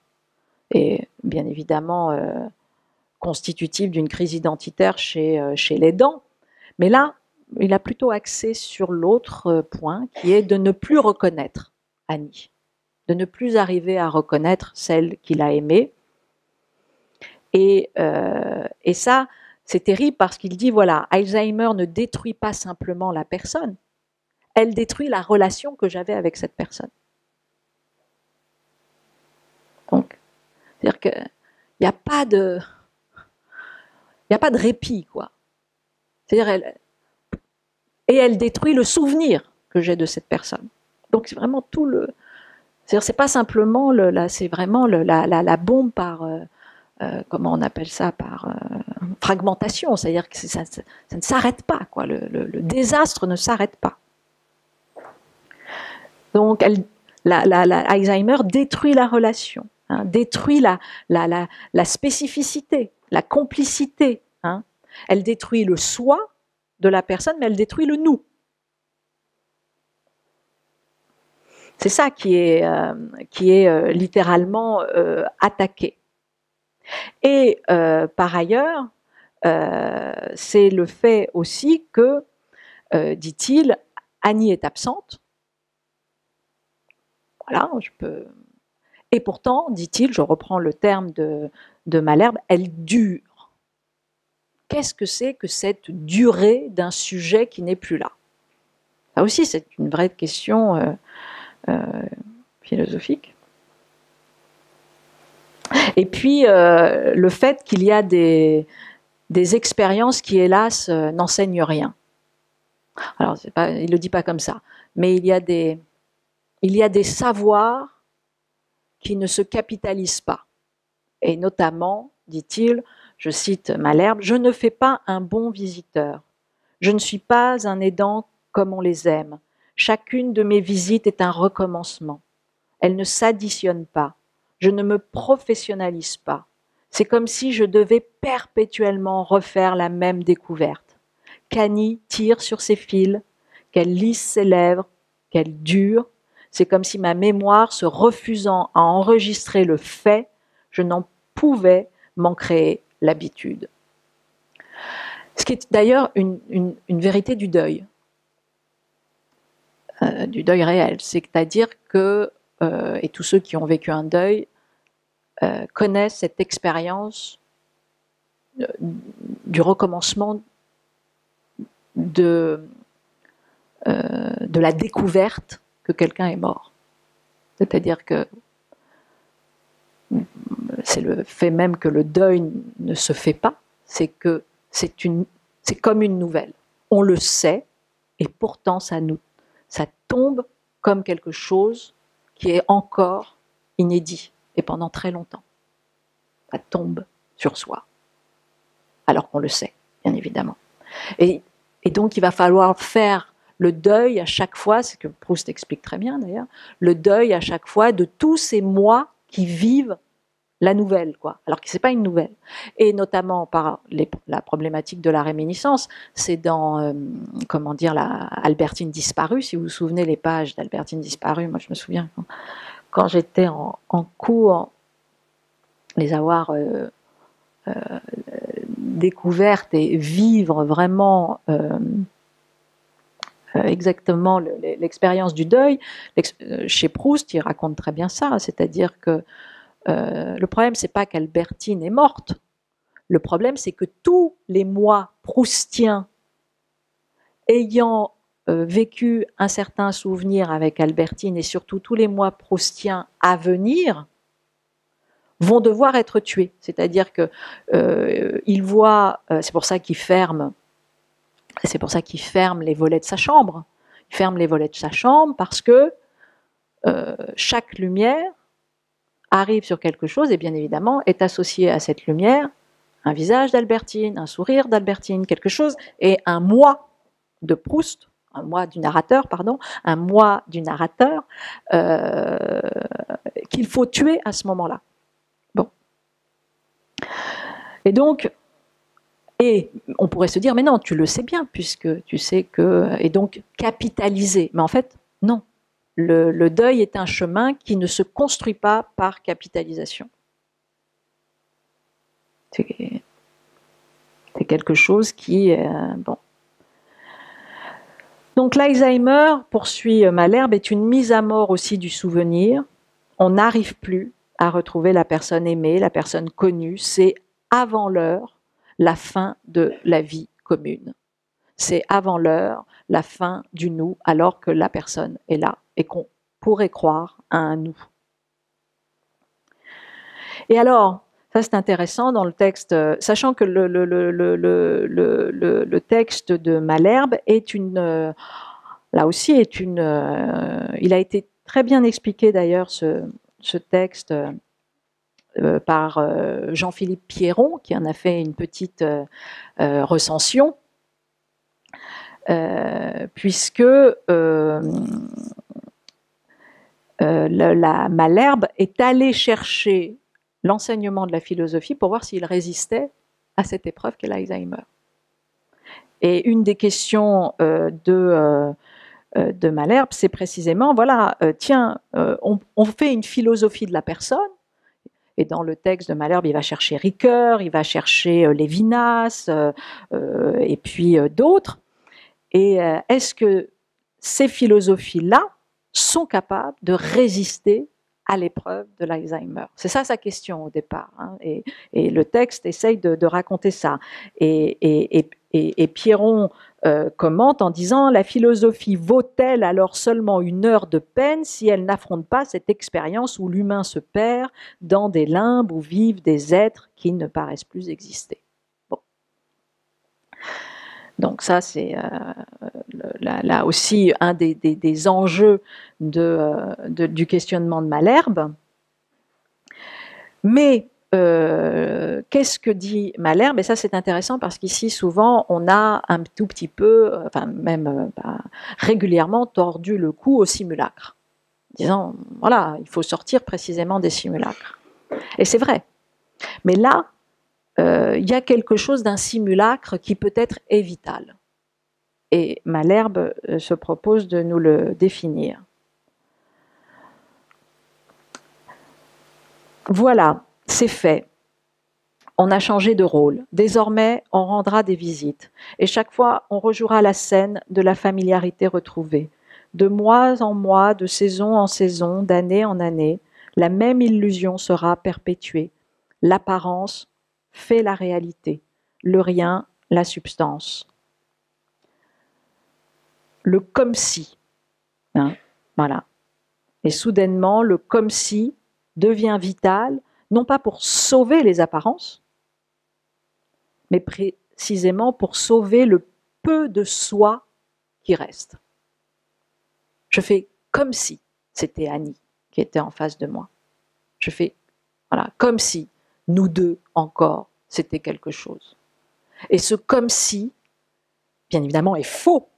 Speaker 1: et bien évidemment constitutive d'une crise identitaire chez l'aidant, mais là, il a plutôt axé sur l'autre point, qui est de ne plus reconnaître Annie, de ne plus arriver à reconnaître celle qu'il a aimée. Et ça, c'est terrible parce qu'il dit, voilà, Alzheimer ne détruit pas simplement la personne, elle détruit la relation que j'avais avec cette personne. Donc, c'est-à-dire qu'il n'y a pas de répit, quoi. C'est-à-dire, elle détruit le souvenir que j'ai de cette personne. Donc, c'est vraiment tout le... C'est-à-dire, c'est pas simplement, c'est vraiment la bombe par... comment on appelle ça, par fragmentation, c'est-à-dire que ça ne s'arrête pas, quoi. Le désastre ne s'arrête pas. Donc, Alzheimer détruit la relation, hein, détruit la spécificité, la complicité. Hein. Elle détruit le soi de la personne, mais elle détruit le nous. C'est ça qui est littéralement attaqué. Et par ailleurs, c'est le fait aussi que, dit-il, Annie est absente. Voilà, et pourtant, dit-il, je reprends le terme de Malherbe, elle dure. Qu'est-ce que c'est que cette durée d'un sujet qui n'est plus là? Là aussi, c'est une vraie question philosophique. Et puis, le fait qu'il y a des expériences qui, hélas, n'enseignent rien. Alors, il ne le dit pas comme ça, mais il y a des savoirs qui ne se capitalisent pas. Et notamment, dit-il, je cite Malherbe, « Je ne fais pas un bon visiteur. Je ne suis pas un aidant comme on les aime. Chacune de mes visites est un recommencement. Elle ne s'additionne pas. Je ne me professionnalise pas. C'est comme si je devais perpétuellement refaire la même découverte. Qu'Annie tire sur ses fils, qu'elle lisse ses lèvres, qu'elle dure. C'est comme si ma mémoire, se refusant à enregistrer le fait, je n'en pouvais m'en créer l'habitude. » Ce qui est d'ailleurs une vérité du deuil réel. C'est-à-dire que, et tous ceux qui ont vécu un deuil connaissent cette expérience du recommencement de la découverte que quelqu'un est mort. C'est-à-dire que c'est le fait même que le deuil ne se fait pas, c'est que c'est comme une nouvelle. On le sait, et pourtant ça tombe comme quelque chose qui est encore inédit et pendant très longtemps. Ça tombe sur soi, alors qu'on le sait, bien évidemment. Et donc il va falloir faire le deuil à chaque fois, c'est ce que Proust explique très bien d'ailleurs, le deuil à chaque fois de tous ces moi qui vivent la nouvelle, quoi, alors que c'est pas une nouvelle. Et notamment par la problématique de la réminiscence, c'est dans, comment dire, la Albertine disparue, si vous vous souvenez les pages d'Albertine disparue, moi je me souviens quand j'étais en cours, les avoir découvertes et vivre vraiment exactement l'expérience du deuil. Chez Proust, il raconte très bien ça, c'est-à-dire que le problème, c'est pas qu'Albertine est morte. Le problème, c'est que tous les moi proustiens ayant vécu un certain souvenir avec Albertine et surtout tous les moi proustiens à venir vont devoir être tués. C'est-à-dire que il voit, c'est pour ça qu'il ferme les volets de sa chambre. Il ferme les volets de sa chambre parce que chaque lumière arrive sur quelque chose et bien évidemment est associée à cette lumière un visage d'Albertine, un sourire d'Albertine, quelque chose, et un moi de Proust, un moi du narrateur, pardon, un moi du narrateur qu'il faut tuer à ce moment-là. Bon. Et donc, et on pourrait se dire, mais non, tu le sais bien, puisque tu sais que... Et donc, capitaliser. Mais en fait, non. Le deuil est un chemin qui ne se construit pas par capitalisation. C'est quelque chose qui... bon. Donc l'Alzheimer, poursuit Malherbe, est une mise à mort aussi du souvenir. On n'arrive plus à retrouver la personne aimée, la personne connue. C'est avant l'heure la fin de la vie commune. C'est avant l'heure la fin du nous, alors que la personne est là et qu'on pourrait croire à un nous. Et alors, ça c'est intéressant dans le texte, sachant que le texte de Malherbe est une... là aussi est une... il a été très bien expliqué d'ailleurs ce texte par Jean-Philippe Pierron, qui en a fait une petite recension, puisque la Malherbe est allé chercher l'enseignement de la philosophie pour voir s'il résistait à cette épreuve qu'est l'Alzheimer. Et une des questions de Malherbe, c'est précisément, voilà, tiens, on fait une philosophie de la personne, et dans le texte de Malherbe, il va chercher Ricoeur, il va chercher Lévinas, et puis d'autres. Et est-ce que ces philosophies-là sont capables de résister à l'épreuve de l'Alzheimer? C'est ça sa question au départ, hein, et le texte essaye de raconter ça. Et Pierron commente en disant « La philosophie vaut-elle alors seulement une heure de peine si elle n'affronte pas cette expérience où l'humain se perd dans des limbes où vivent des êtres qui ne paraissent plus exister ?» Bon. Donc ça, c'est là aussi un des enjeux du questionnement de Malherbe. Mais qu'est-ce que dit Malherbe? Et ça, c'est intéressant parce qu'ici, souvent, on a un tout petit peu, enfin même régulièrement, tordu le cou au simulacre, disant, voilà, il faut sortir précisément des simulacres. Et c'est vrai. Mais là, il y a quelque chose d'un simulacre qui peut-être est vital. Et Malherbe se propose de nous le définir. Voilà, c'est fait. On a changé de rôle. Désormais, on rendra des visites. Et chaque fois, on rejouera la scène de la familiarité retrouvée. De mois en mois, de saison en saison, d'année en année, la même illusion sera perpétuée. L'apparence fait la réalité, le rien, la substance. Le comme si. Hein, voilà. Et soudainement, le comme si devient vital, non pas pour sauver les apparences, mais précisément pour sauver le peu de soi qui reste. Je fais comme si c'était Annie qui était en face de moi. Je fais, voilà, comme si nous deux encore, c'était quelque chose. Et ce comme si, bien évidemment, est faux.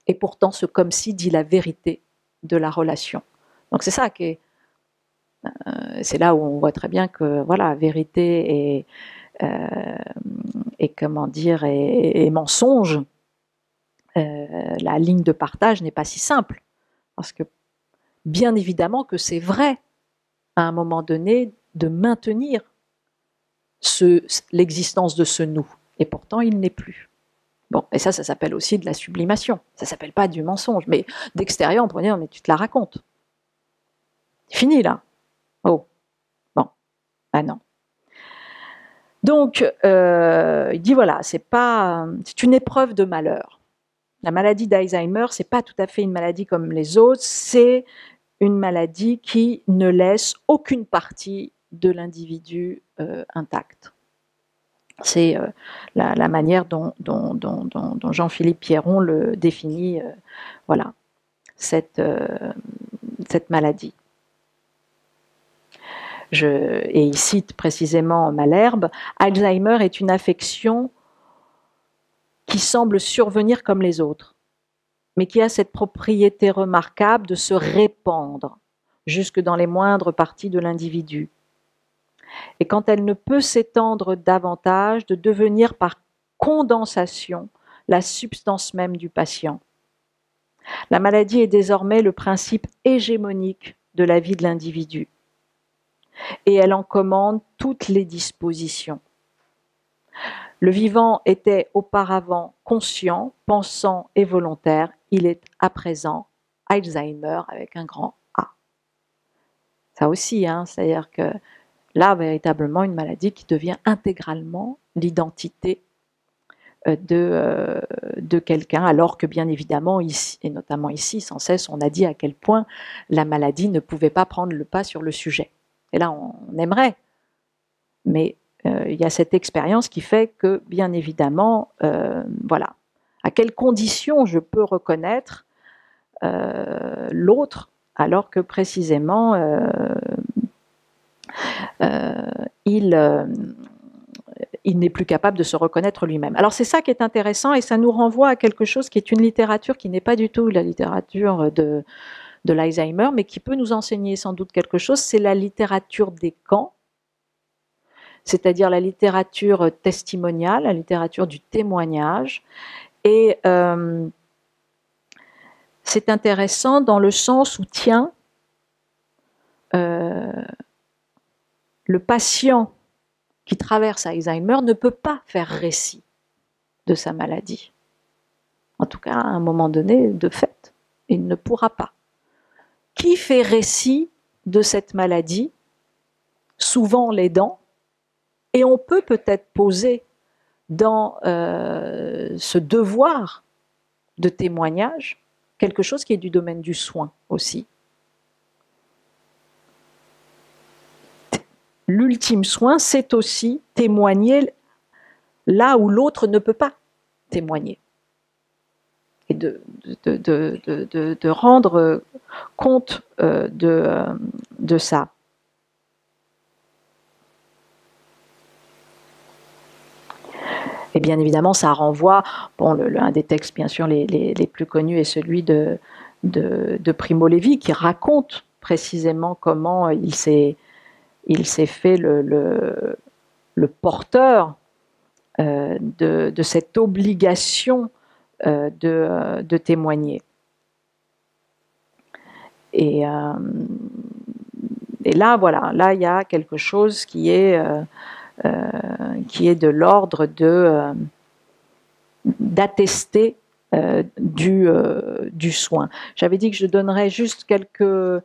Speaker 1: Et pourtant, ce comme si dit la vérité de la relation. Donc c'est ça qui est, c'est là où on voit très bien que voilà, vérité et comment dire, et mensonge, la ligne de partage n'est pas si simple. Parce que bien évidemment que c'est vrai, à un moment donné, de maintenir l'existence de ce nous. Et pourtant, il n'est plus. Bon, et ça s'appelle aussi de la sublimation. Ça s'appelle pas du mensonge. Mais d'extérieur, on pourrait dire, mais tu te la racontes. C'est fini, là. Oh, bon, ah non. Donc, il dit, voilà, c'est une épreuve de malheur. La maladie d'Alzheimer, c'est pas tout à fait une maladie comme les autres, c'est une maladie qui ne laisse aucune partie de l'individu intacte. C'est la manière dont Jean-Philippe Pierron le définit, voilà, cette maladie. Et il cite précisément Malherbe, Alzheimer est une affection qui semble survenir comme les autres, mais qui a cette propriété remarquable de se répandre jusque dans les moindres parties de l'individu. Et quand elle ne peut s'étendre davantage, de devenir par condensation la substance même du patient. La maladie est désormais le principe hégémonique de la vie de l'individu. Et elle en commande toutes les dispositions. Le vivant était auparavant conscient, pensant et volontaire. Il est à présent Alzheimer avec un grand A. Ça aussi, c'est-à-dire que là, véritablement, une maladie qui devient intégralement l'identité de quelqu'un, alors que bien évidemment, ici, et notamment ici, sans cesse, on a dit à quel point la maladie ne pouvait pas prendre le pas sur le sujet. Et là, on aimerait, mais il y a cette expérience qui fait que, bien évidemment, voilà, à quelles conditions je peux reconnaître l'autre, alors que précisément, il n'est plus capable de se reconnaître lui-même. Alors c'est ça qui est intéressant et ça nous renvoie à quelque chose qui est une littérature qui n'est pas du tout la littérature de l'Alzheimer, mais qui peut nous enseigner sans doute quelque chose, c'est la littérature des camps, c'est-à-dire la littérature testimoniale, la littérature du témoignage. Et c'est intéressant dans le sens où, tiens, le patient qui traverse Alzheimer ne peut pas faire récit de sa maladie. En tout cas, à un moment donné, de fait, il ne pourra pas. Qui fait récit de cette maladie? Souvent l'aidant. Et on peut peut-être poser dans ce devoir de témoignage quelque chose qui est du domaine du soin aussi. L'ultime soin, c'est aussi témoigner là où l'autre ne peut pas témoigner. Et de rendre compte de ça. Et bien évidemment, ça renvoie, bon, un des textes bien sûr les plus connus est celui de Primo Levi, qui raconte précisément comment il s'est fait le porteur de cette obligation de témoigner. Et là, voilà, là il y a quelque chose qui est de l'ordre d'attester du soin. J'avais dit que je donnerais juste quelques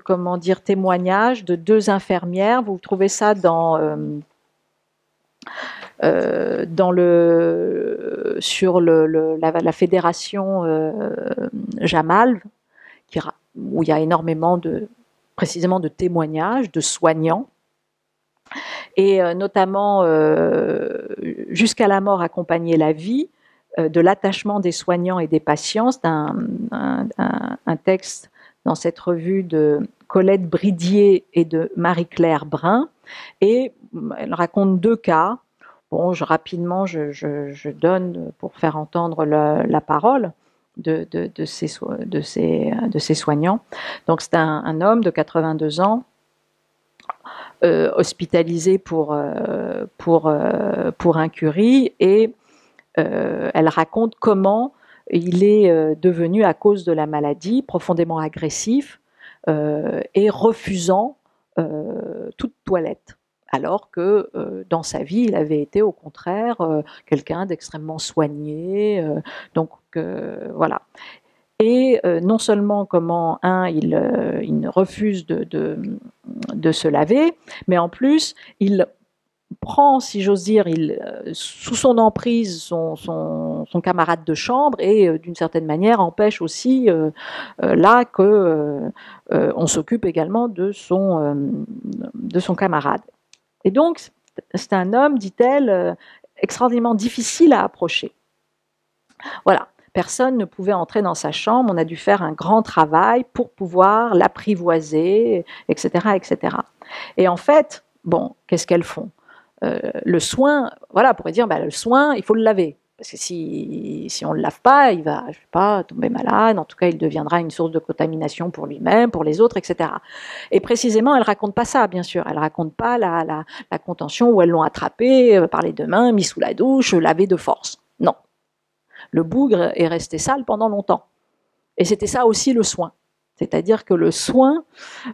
Speaker 1: comment dire, témoignages de deux infirmières. Vous trouvez ça sur la fédération Jamal, où il y a énormément précisément de témoignages de soignants, et notamment Jusqu'à la mort accompagner la vie, de l'attachement des soignants et des patients. C'est un texte dans cette revue de Colette Bridier et de Marie-Claire Brun, et elle raconte 2 cas. Bon, rapidement, je donne pour faire entendre la parole de ces soignants. Donc, c'est un homme de 82 ans, hospitalisé pour incurie, et elle raconte comment il est devenu, à cause de la maladie, profondément agressif et refusant toute toilette. Alors que dans sa vie, il avait été au contraire quelqu'un d'extrêmement soigné. Donc voilà. Et non seulement comment, il refuse de se laver, mais en plus, il prend, si j'ose dire, sous son emprise son camarade de chambre, et d'une certaine manière empêche aussi là qu'on s'occupe également de son camarade. Et donc, c'est un homme, dit-elle, extraordinairement difficile à approcher. Voilà. Personne ne pouvait entrer dans sa chambre, on a dû faire un grand travail pour pouvoir l'apprivoiser, etc., etc. Et en fait, bon, qu'est-ce qu'elles font? Le soin, voilà, on pourrait dire, le soin, il faut le laver. Parce que si on ne le lave pas, il va, je sais pas, tomber malade, en tout cas, il deviendra une source de contamination pour lui-même, pour les autres, etc. Et précisément, elle ne raconte pas ça, bien sûr. Elle ne raconte pas la contention où elles l'ont attrapé par les 2 mains, mis sous la douche, lavé de force. Non. Le bougre est resté sale pendant longtemps. Et c'était ça aussi le soin. C'est-à-dire que le soin,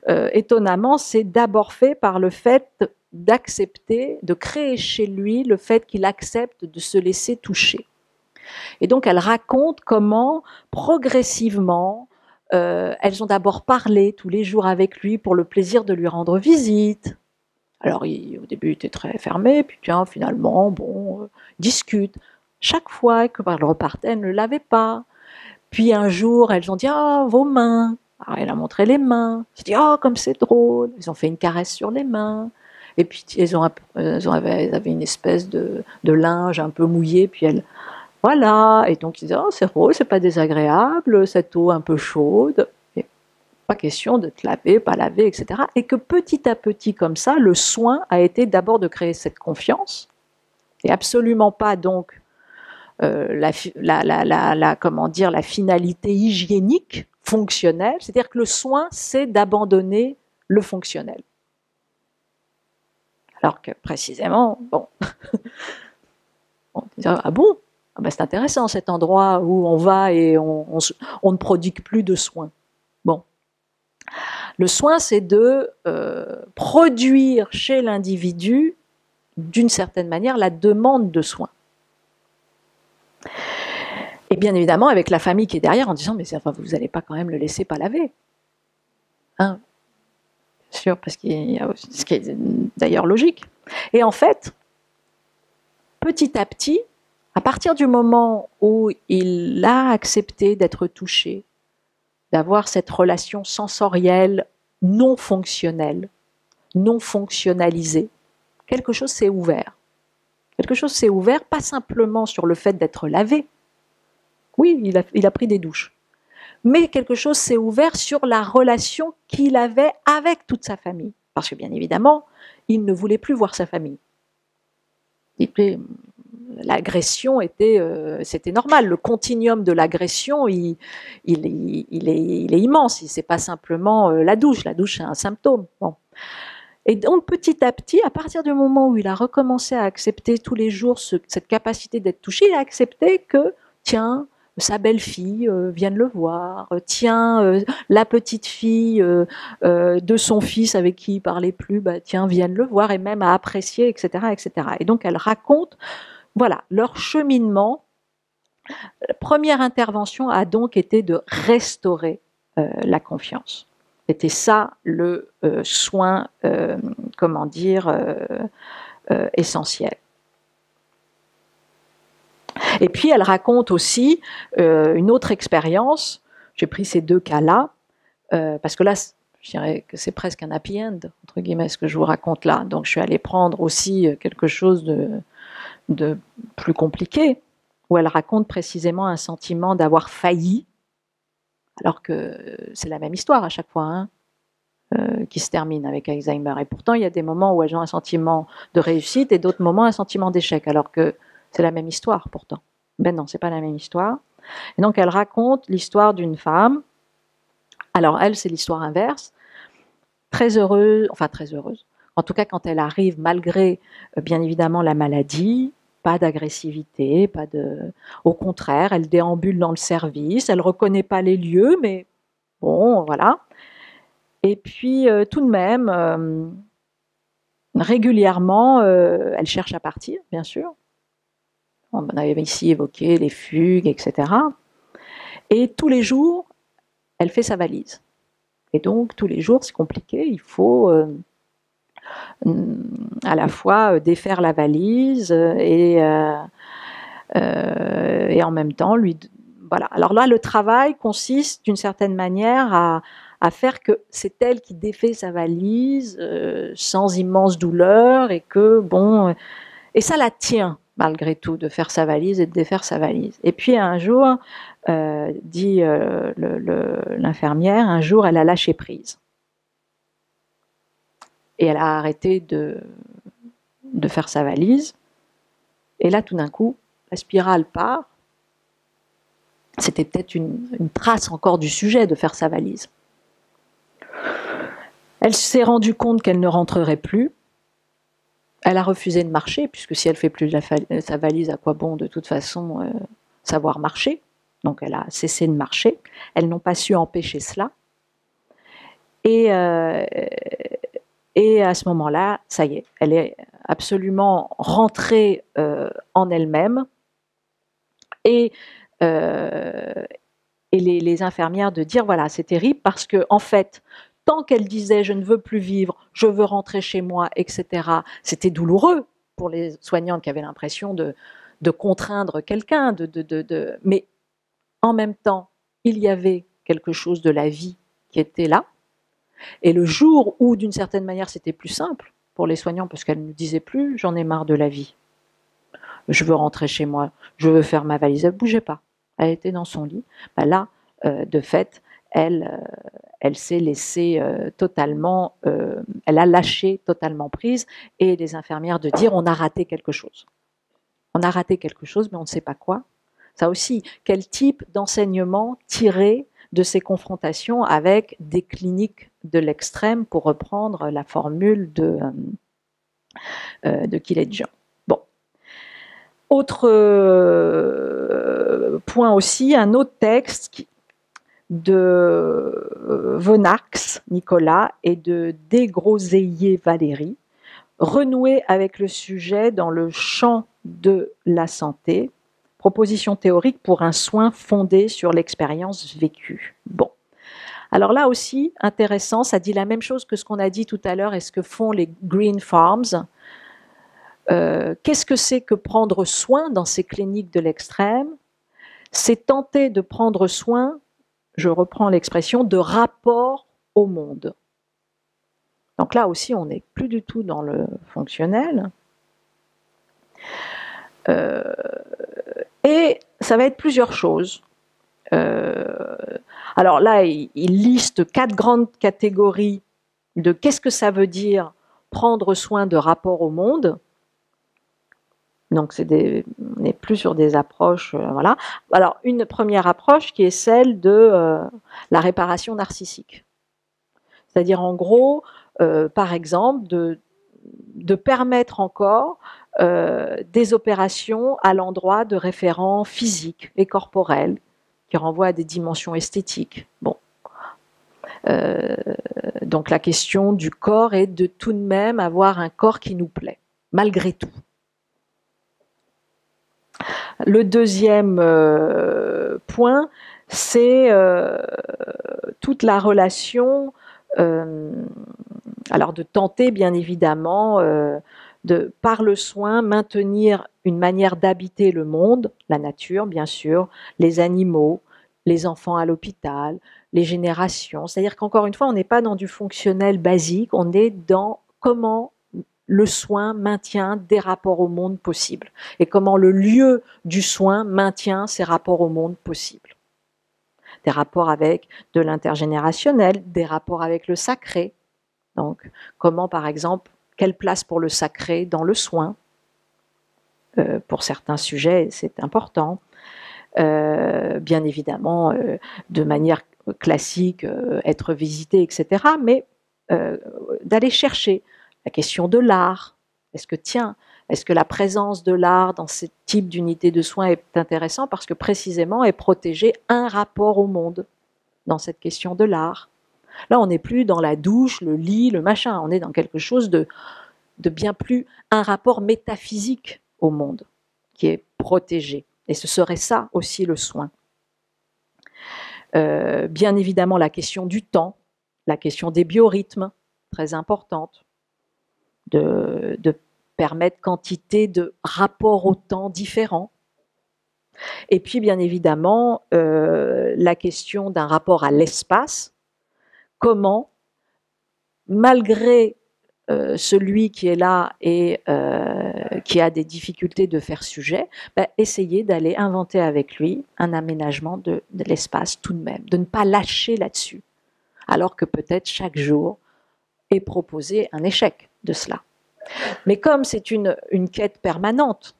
Speaker 1: étonnamment, c'est d'abord fait par le fait d'accepter, de créer chez lui le fait qu'il accepte de se laisser toucher. Et donc elle raconte comment, progressivement, elles ont d'abord parlé tous les jours avec lui pour le plaisir de lui rendre visite. Alors au début il était très fermé, puis tiens, finalement, bon, discute. Chaque fois qu'elle repartait, elle ne le lavait pas. Puis un jour, elles ont dit « Ah, vos mains !» Alors elle a montré les mains. Elle a dit « Oh, comme c'est drôle !» Ils ont fait une caresse sur les mains. Et puis elles avaient une espèce de linge un peu mouillé, puis elle, voilà. Et donc ils disaient « Oh, c'est drôle, c'est pas désagréable, cette eau un peu chaude. » Et pas question de te laver, pas laver, etc. Et que petit à petit, comme ça, le soin a été d'abord de créer cette confiance, et absolument pas donc comment dire, la finalité hygiénique, fonctionnelle, c'est-à-dire que le soin, c'est d'abandonner le fonctionnel. Alors que précisément, bon, ah bon, ah ben c'est intéressant cet endroit où on va et on ne prodigue plus de soins. Bon, le soin, c'est de produire chez l'individu, d'une certaine manière, la demande de soins. Et bien évidemment, avec la famille qui est derrière, en disant, mais enfin, vous n'allez pas quand même le laisser pas laver. Hein? Bien sûr, parce qu'il y a ce qui est d'ailleurs logique. Et en fait, petit à petit, à partir du moment où il a accepté d'être touché, d'avoir cette relation sensorielle non fonctionnelle, non fonctionnalisée, quelque chose s'est ouvert. Quelque chose s'est ouvert, pas simplement sur le fait d'être lavé. Oui, il a pris des douches. Mais quelque chose s'est ouvert sur la relation qu'il avait avec toute sa famille. Parce que bien évidemment, il ne voulait plus voir sa famille. L'agression c'était normal. Le continuum de l'agression, il est immense. C'est pas simplement la douche. La douche, c'est un symptôme. Bon. Et donc, petit à petit, à partir du moment où il a recommencé à accepter tous les jours cette capacité d'être touché, il a accepté que, tiens, sa belle-fille vienne le voir, tiens, la petite fille de son fils avec qui il parlait plus, tiens, vienne le voir, et même à apprécier, etc., etc. Et donc, elle raconte, voilà, leur cheminement. La première intervention a donc été de restaurer la confiance. C'était ça le soin, comment dire, essentiel. Et puis elle raconte aussi une autre expérience. J'ai pris ces 2 cas-là, parce que là, je dirais que c'est presque un happy end, entre guillemets, ce que je vous raconte là. Donc je suis allée prendre aussi quelque chose de plus compliqué. où elle raconte précisément un sentiment d'avoir failli, alors que c'est la même histoire à chaque fois, hein, qui se termine avec Alzheimer. Et pourtant, il y a des moments où elles ont un sentiment de réussite et d'autres moments un sentiment d'échec, alors que c'est la même histoire pourtant. Ben non, c'est pas la même histoire. Et donc, elle raconte l'histoire d'une femme. Alors, elle, c'est l'histoire inverse. Très heureuse, enfin très heureuse. En tout cas, quand elle arrive, malgré bien évidemment la maladie, pas d'agressivité, pas de. Au contraire, elle déambule dans le service, elle reconnaît pas les lieux, mais bon, voilà. Et puis tout de même, régulièrement, elle cherche à partir, bien sûr. On avait ici évoqué les fugues, etc. Et tous les jours, elle fait sa valise. Et donc tous les jours, c'est compliqué. Il faut à la fois défaire la valise et en même temps lui. Voilà. Alors là, le travail consiste d'une certaine manière à faire que c'est elle qui défait sa valise sans immense douleur et que bon, et ça la tient malgré tout de faire sa valise et de défaire sa valise. Et puis un jour, dit l'infirmière, un jour elle a lâché prise et elle a arrêté de faire sa valise. Et là, tout d'un coup, la spirale part. C'était peut-être une trace encore du sujet de faire sa valise. Elle s'est rendue compte qu'elle ne rentrerait plus. Elle a refusé de marcher, puisque si elle ne fait plus sa valise, à quoi bon de toute façon savoir marcher? Donc elle a cessé de marcher. Elles n'ont pas su empêcher cela. Et à ce moment-là, ça y est, elle est absolument rentrée en elle-même. Et les infirmières de dire, voilà, c'est terrible parce que en fait, tant qu'elle disait je ne veux plus vivre, je veux rentrer chez moi, etc., c'était douloureux pour les soignantes qui avaient l'impression de contraindre quelqu'un, mais en même temps, il y avait quelque chose de la vie qui était là. Et le jour où, d'une certaine manière, c'était plus simple pour les soignants, parce qu'elles ne disaient plus, j'en ai marre de la vie, je veux rentrer chez moi, je veux faire ma valise, elle ne bougeait pas. Elle était dans son lit. Ben là, de fait, elle s'est laissée totalement, elle a lâché totalement prise, et les infirmières de dire on a raté quelque chose. On a raté quelque chose, mais on ne sait pas quoi. Ça aussi, quel type d'enseignement tirer de ces confrontations avec des cliniques de l'extrême, pour reprendre la formule de Killedge. Bon. Autre point aussi, un autre texte de Vonax, Nicolas, et de Desgroseilliers Valérie, renouer avec le sujet dans le champ de la santé, proposition théorique pour un soin fondé sur l'expérience vécue. Bon. Alors là aussi, intéressant, ça dit la même chose que ce qu'on a dit tout à l'heure et ce que font les Green Farms. Qu'est-ce que c'est que prendre soin dans ces cliniques de l'extrême? C'est tenter de prendre soin, je reprends l'expression, de rapport au monde. Donc là aussi, on n'est plus du tout dans le fonctionnel. Et ça va être plusieurs choses. Alors là, il liste 4 grandes catégories de qu'est-ce que ça veut dire prendre soin de rapport au monde. Donc on n'est plus sur des approches, voilà. Alors une première approche qui est celle de la réparation narcissique. C'est-à-dire en gros, par exemple, de permettre encore des opérations à l'endroit de référents physiques et corporels qui renvoient à des dimensions esthétiques. Bon. Donc la question du corps est de tout de même avoir un corps qui nous plaît, malgré tout. Le deuxième point, c'est toute la relation, alors de tenter bien évidemment de, par le soin, maintenir une manière d'habiter le monde, la nature bien sûr, les animaux, les enfants à l'hôpital, les générations. C'est-à-dire qu'encore une fois, on n'est pas dans du fonctionnel basique, on est dans comment le soin maintient des rapports au monde possibles et comment le lieu du soin maintient ces rapports au monde possibles. Des rapports avec de l'intergénérationnel, des rapports avec le sacré. Donc, comment, par exemple, quelle place pour le sacré dans le soin? Pour certains sujets, c'est important. Bien évidemment, de manière classique, être visité, etc. Mais d'aller chercher la question de l'art. Est-ce que la présence de l'art dans ce type d'unité de soins est intéressant parce que précisément est protégé un rapport au monde dans cette question de l'art. Là, on n'est plus dans la douche, le lit, le machin. On est dans quelque chose de bien plus, un rapport métaphysique au monde qui est protégé. Et ce serait ça aussi le soin. Bien évidemment, la question du temps, la question des biorhythmes, très importante, de permettre quantité de rapports au temps différents. Et puis, bien évidemment, la question d'un rapport à l'espace, comment, malgré celui qui est là et qui a des difficultés de faire sujet, essayer d'aller inventer avec lui un aménagement de l'espace tout de même, de ne pas lâcher là-dessus, alors que peut-être chaque jour est proposé un échec de cela. Mais comme c'est une quête permanente,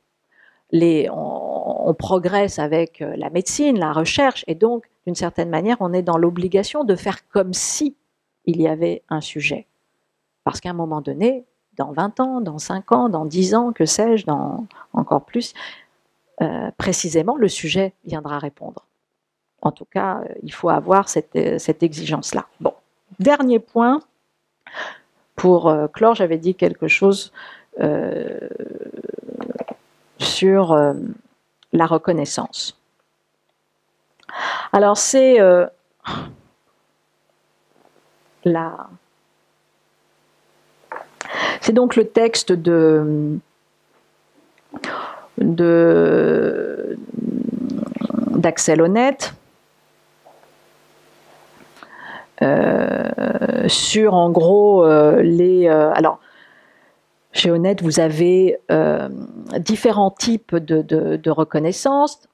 Speaker 1: on progresse avec la médecine, la recherche, et donc, d'une certaine manière, on est dans l'obligation de faire comme si il y avait un sujet. Parce qu'à un moment donné, dans 20 ans, dans 5 ans, dans 10 ans, que sais-je, dans encore plus, précisément, le sujet viendra répondre. En tout cas, il faut avoir cette exigence-là. Bon, dernier point. Pour clore, j'avais dit quelque chose sur la reconnaissance. Alors, c'est c'est donc le texte d'Axel Honneth sur en gros alors chez Honneth vous avez différents types de reconnaissance.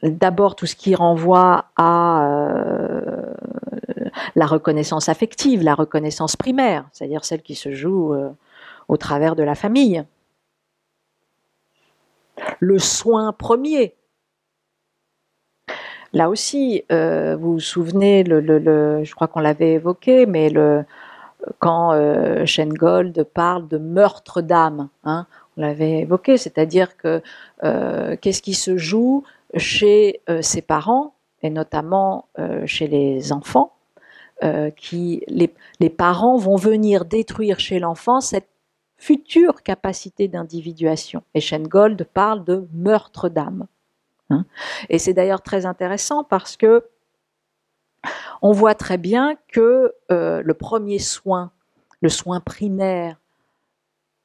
Speaker 1: D'abord tout ce qui renvoie à la reconnaissance affective, la reconnaissance primaire, c'est-à-dire celle qui se joue au travers de la famille. Le soin premier. Là aussi, vous vous souvenez, je crois qu'on l'avait évoqué, mais quand Shengold parle de meurtre d'âme, hein, on l'avait évoqué, c'est-à-dire que qu'est-ce qui se joue chez ses parents, et notamment chez les enfants, les parents vont venir détruire chez l'enfant cette future capacité d'individuation. Et Shengold parle de meurtre d'âme. Hein. Et c'est d'ailleurs très intéressant parce que on voit très bien que le premier soin, le soin primaire,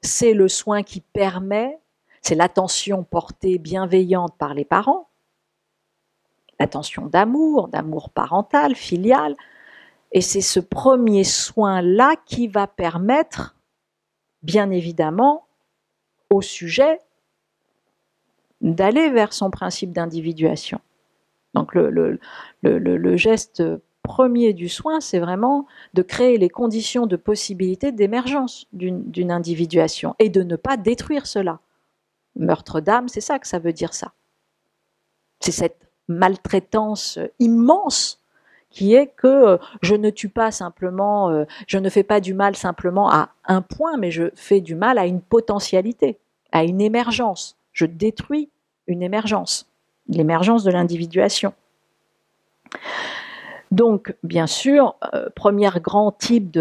Speaker 1: c'est le soin qui permet, c'est l'attention portée bienveillante par les parents, l'attention d'amour parental, filial, et c'est ce premier soin-là qui va permettre, bien évidemment, au sujet d'aller vers son principe d'individuation. Donc le geste premier du soin, c'est vraiment de créer les conditions de possibilité d'émergence d'une individuation et de ne pas détruire cela. Meurtre d'âme, c'est ça que ça veut dire ça. C'est cette maltraitance immense qui est que je ne tue pas simplement, je ne fais pas du mal simplement à un point, mais je fais du mal à une potentialité, à une émergence. Je détruis une émergence, l'émergence de l'individuation. Donc, bien sûr, premier grand type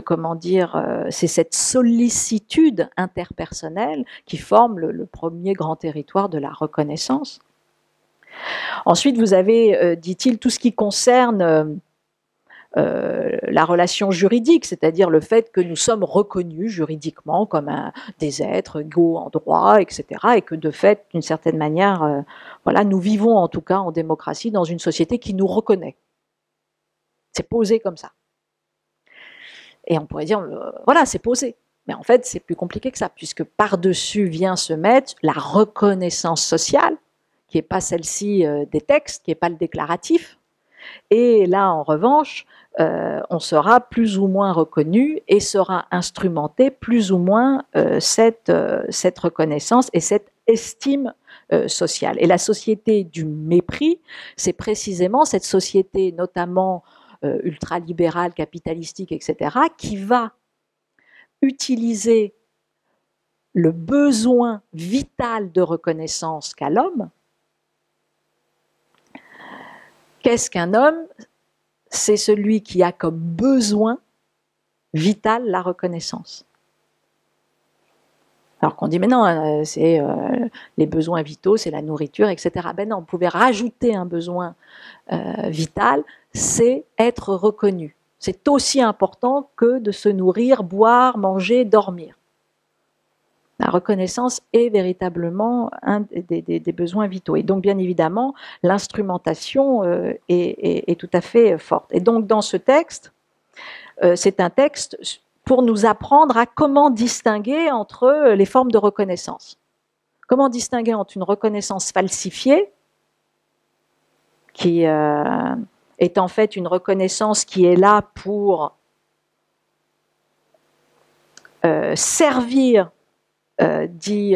Speaker 1: comment dire, c'est cette sollicitude interpersonnelle qui forme le premier grand territoire de la reconnaissance. Ensuite, vous avez, dit-il, tout ce qui concerne la relation juridique, c'est-à-dire le fait que nous sommes reconnus juridiquement comme des êtres égaux en droit, etc., et que de fait, d'une certaine manière, voilà, nous vivons en tout cas en démocratie dans une société qui nous reconnaît. C'est posé comme ça. Et on pourrait dire, voilà, c'est posé. Mais en fait, c'est plus compliqué que ça, puisque par-dessus vient se mettre la reconnaissance sociale, qui n'est pas celle-ci des textes, qui n'est pas le déclaratif. Et là, en revanche, on sera plus ou moins reconnu et sera instrumenté plus ou moins cette reconnaissance et cette estime sociale. Et la société du mépris, c'est précisément cette société, notamment ultralibérale, capitalistique, etc., qui va utiliser le besoin vital de reconnaissance qu'a l'homme. Qu'est-ce qu'un homme? C'est celui qui a comme besoin vital la reconnaissance. Alors qu'on dit, mais non, c'est les besoins vitaux, c'est la nourriture, etc. Ben non, on pouvait rajouter un besoin vital, c'est être reconnu. C'est aussi important que de se nourrir, boire, manger, dormir. La reconnaissance est véritablement un des besoins vitaux. Et donc, bien évidemment, l'instrumentation est tout à fait forte. Et donc, dans ce texte, c'est un texte pour nous apprendre à comment distinguer entre les formes de reconnaissance. Comment distinguer entre une reconnaissance falsifiée, qui est en fait une reconnaissance qui est là pour servir, dit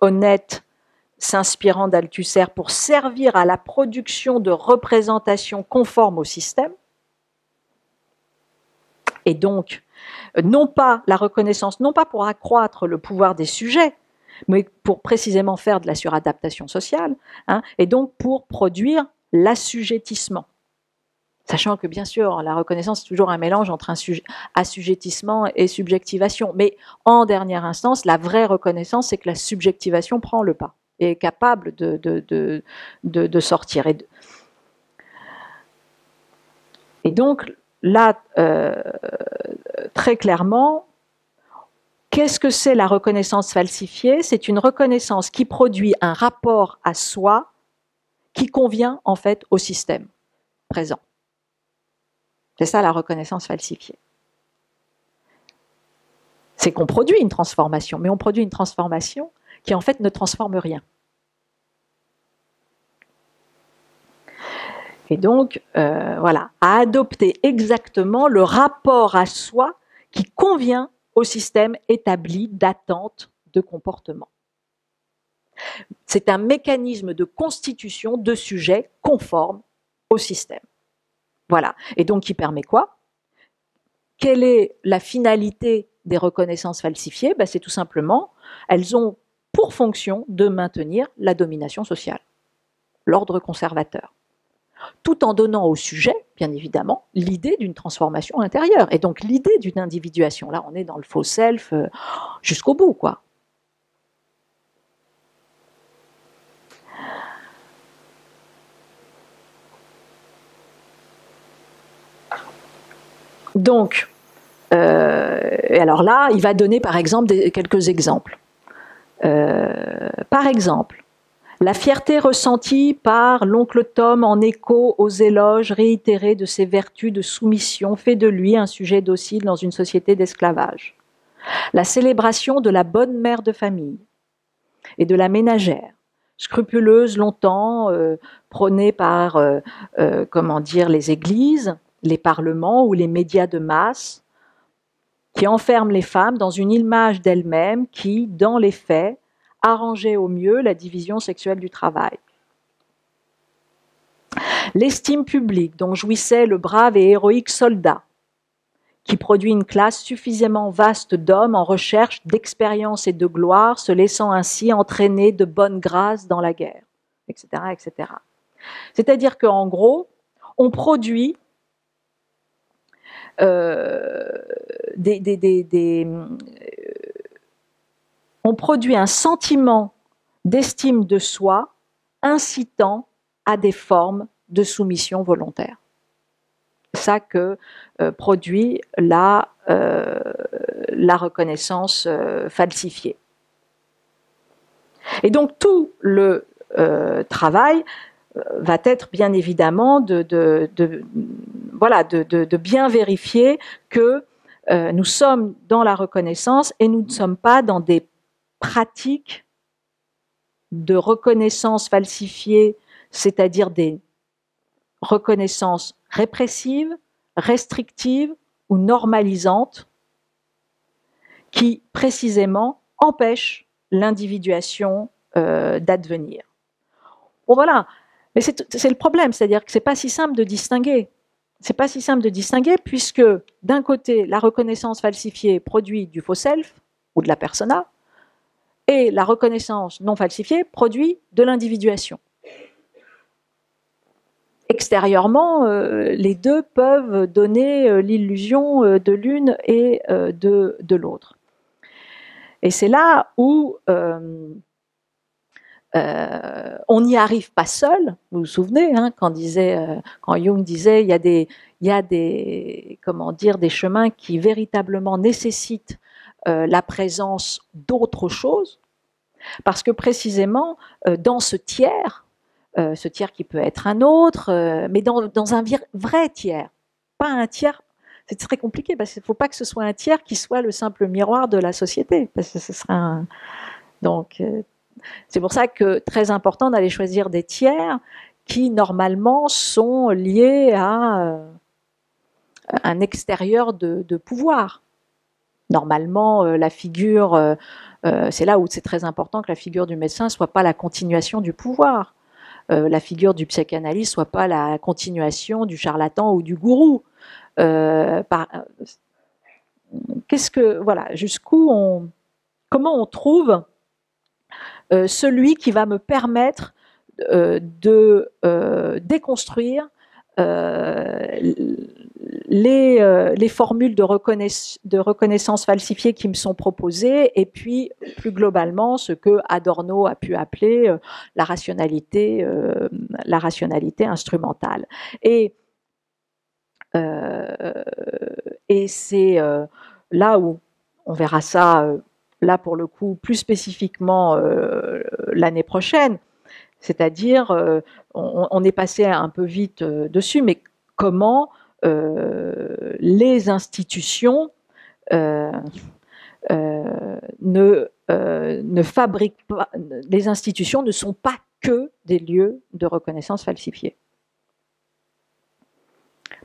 Speaker 1: Honnête, s'inspirant d'Althusser, pour servir à la production de représentations conformes au système. Et donc, non pas la reconnaissance, non pas pour accroître le pouvoir des sujets, mais pour précisément faire de la suradaptation sociale, hein, et donc pour produire l'assujettissement. Sachant que, bien sûr, la reconnaissance, c'est toujours un mélange entre assujettissement et subjectivation. Mais en dernière instance, la vraie reconnaissance, c'est que la subjectivation prend le pas et est capable de sortir. Et donc, là, très clairement, qu'est-ce que c'est la reconnaissance falsifiée? C'est une reconnaissance qui produit un rapport à soi qui convient en fait au système présent. C'est ça la reconnaissance falsifiée. C'est qu'on produit une transformation, mais on produit une transformation qui en fait ne transforme rien. Et donc, voilà, à adopter exactement le rapport à soi qui convient au système établi d'attente de comportement. C'est un mécanisme de constitution de sujets conformes au système. Voilà. Et donc, qui permet quoi? Quelle est la finalité des reconnaissances falsifiées? Ben, c'est tout simplement, elles ont pour fonction de maintenir la domination sociale, l'ordre conservateur, tout en donnant au sujet, bien évidemment, l'idée d'une transformation intérieure, et donc l'idée d'une individuation. Là, on est dans le faux self jusqu'au bout, quoi. Donc, alors là, il va donner par exemple quelques exemples. Par exemple, la fierté ressentie par l'oncle Tom en écho aux éloges réitérés de ses vertus de soumission fait de lui un sujet docile dans une société d'esclavage. La célébration de la bonne mère de famille et de la ménagère, scrupuleuse longtemps, prônée par les églises, les parlements ou les médias de masse, qui enferment les femmes dans une image d'elles-mêmes qui, dans les faits, arrangeait au mieux la division sexuelle du travail. L'estime publique dont jouissait le brave et héroïque soldat, qui produit une classe suffisamment vaste d'hommes en recherche d'expérience et de gloire, se laissant ainsi entraîner de bonne grâce dans la guerre, etc., etc. C'est-à-dire qu'en gros, on produit on produit un sentiment d'estime de soi incitant à des formes de soumission volontaire. C'est ça que produit la reconnaissance falsifiée. Et donc tout le travail va être bien évidemment de bien vérifier que Nous sommes dans la reconnaissance et nous ne sommes pas dans des pratiques de reconnaissance falsifiée, c'est-à-dire des reconnaissances répressives, restrictives ou normalisantes qui précisément empêchent l'individuation d'advenir. Bon voilà, mais c'est le problème, c'est-à-dire que c'est pas si simple de distinguer. C'est pas si simple de distinguer puisque d'un côté, la reconnaissance falsifiée produit du faux self ou de la persona, et la reconnaissance non falsifiée produit de l'individuation. Extérieurement, les deux peuvent donner l'illusion de l'une et de l'autre. Et c'est là où on n'y arrive pas seul. Vous vous souvenez, hein, quand Jung disait il y a des comment dire, des chemins qui véritablement nécessitent la présence d'autre chose, parce que précisément dans ce tiers qui peut être un autre, mais dans un vrai tiers, pas un tiers. C'est très compliqué parce qu'il ne faut pas que ce soit un tiers qui soit le simple miroir de la société, parce que ce serait donc c'est pour ça que très important d'aller choisir des tiers qui normalement sont liés à un extérieur de pouvoir. Normalement, la figure, c'est là où c'est très important que la figure du médecin soit pas la continuation du pouvoir. La figure du psychanalyste soit pas la continuation du charlatan ou du gourou. Qu'est-ce que voilà, comment on trouve celui qui va me permettre de déconstruire les formules de reconnaissance falsifiée qui me sont proposées, et puis plus globalement ce que Adorno a pu appeler la rationalité instrumentale. Et c'est là où on verra ça, là pour le coup, plus spécifiquement l'année prochaine, c'est-à-dire, on est passé un peu vite dessus, mais comment les institutions ne fabriquent pas, les institutions ne sont pas que des lieux de reconnaissance falsifiée.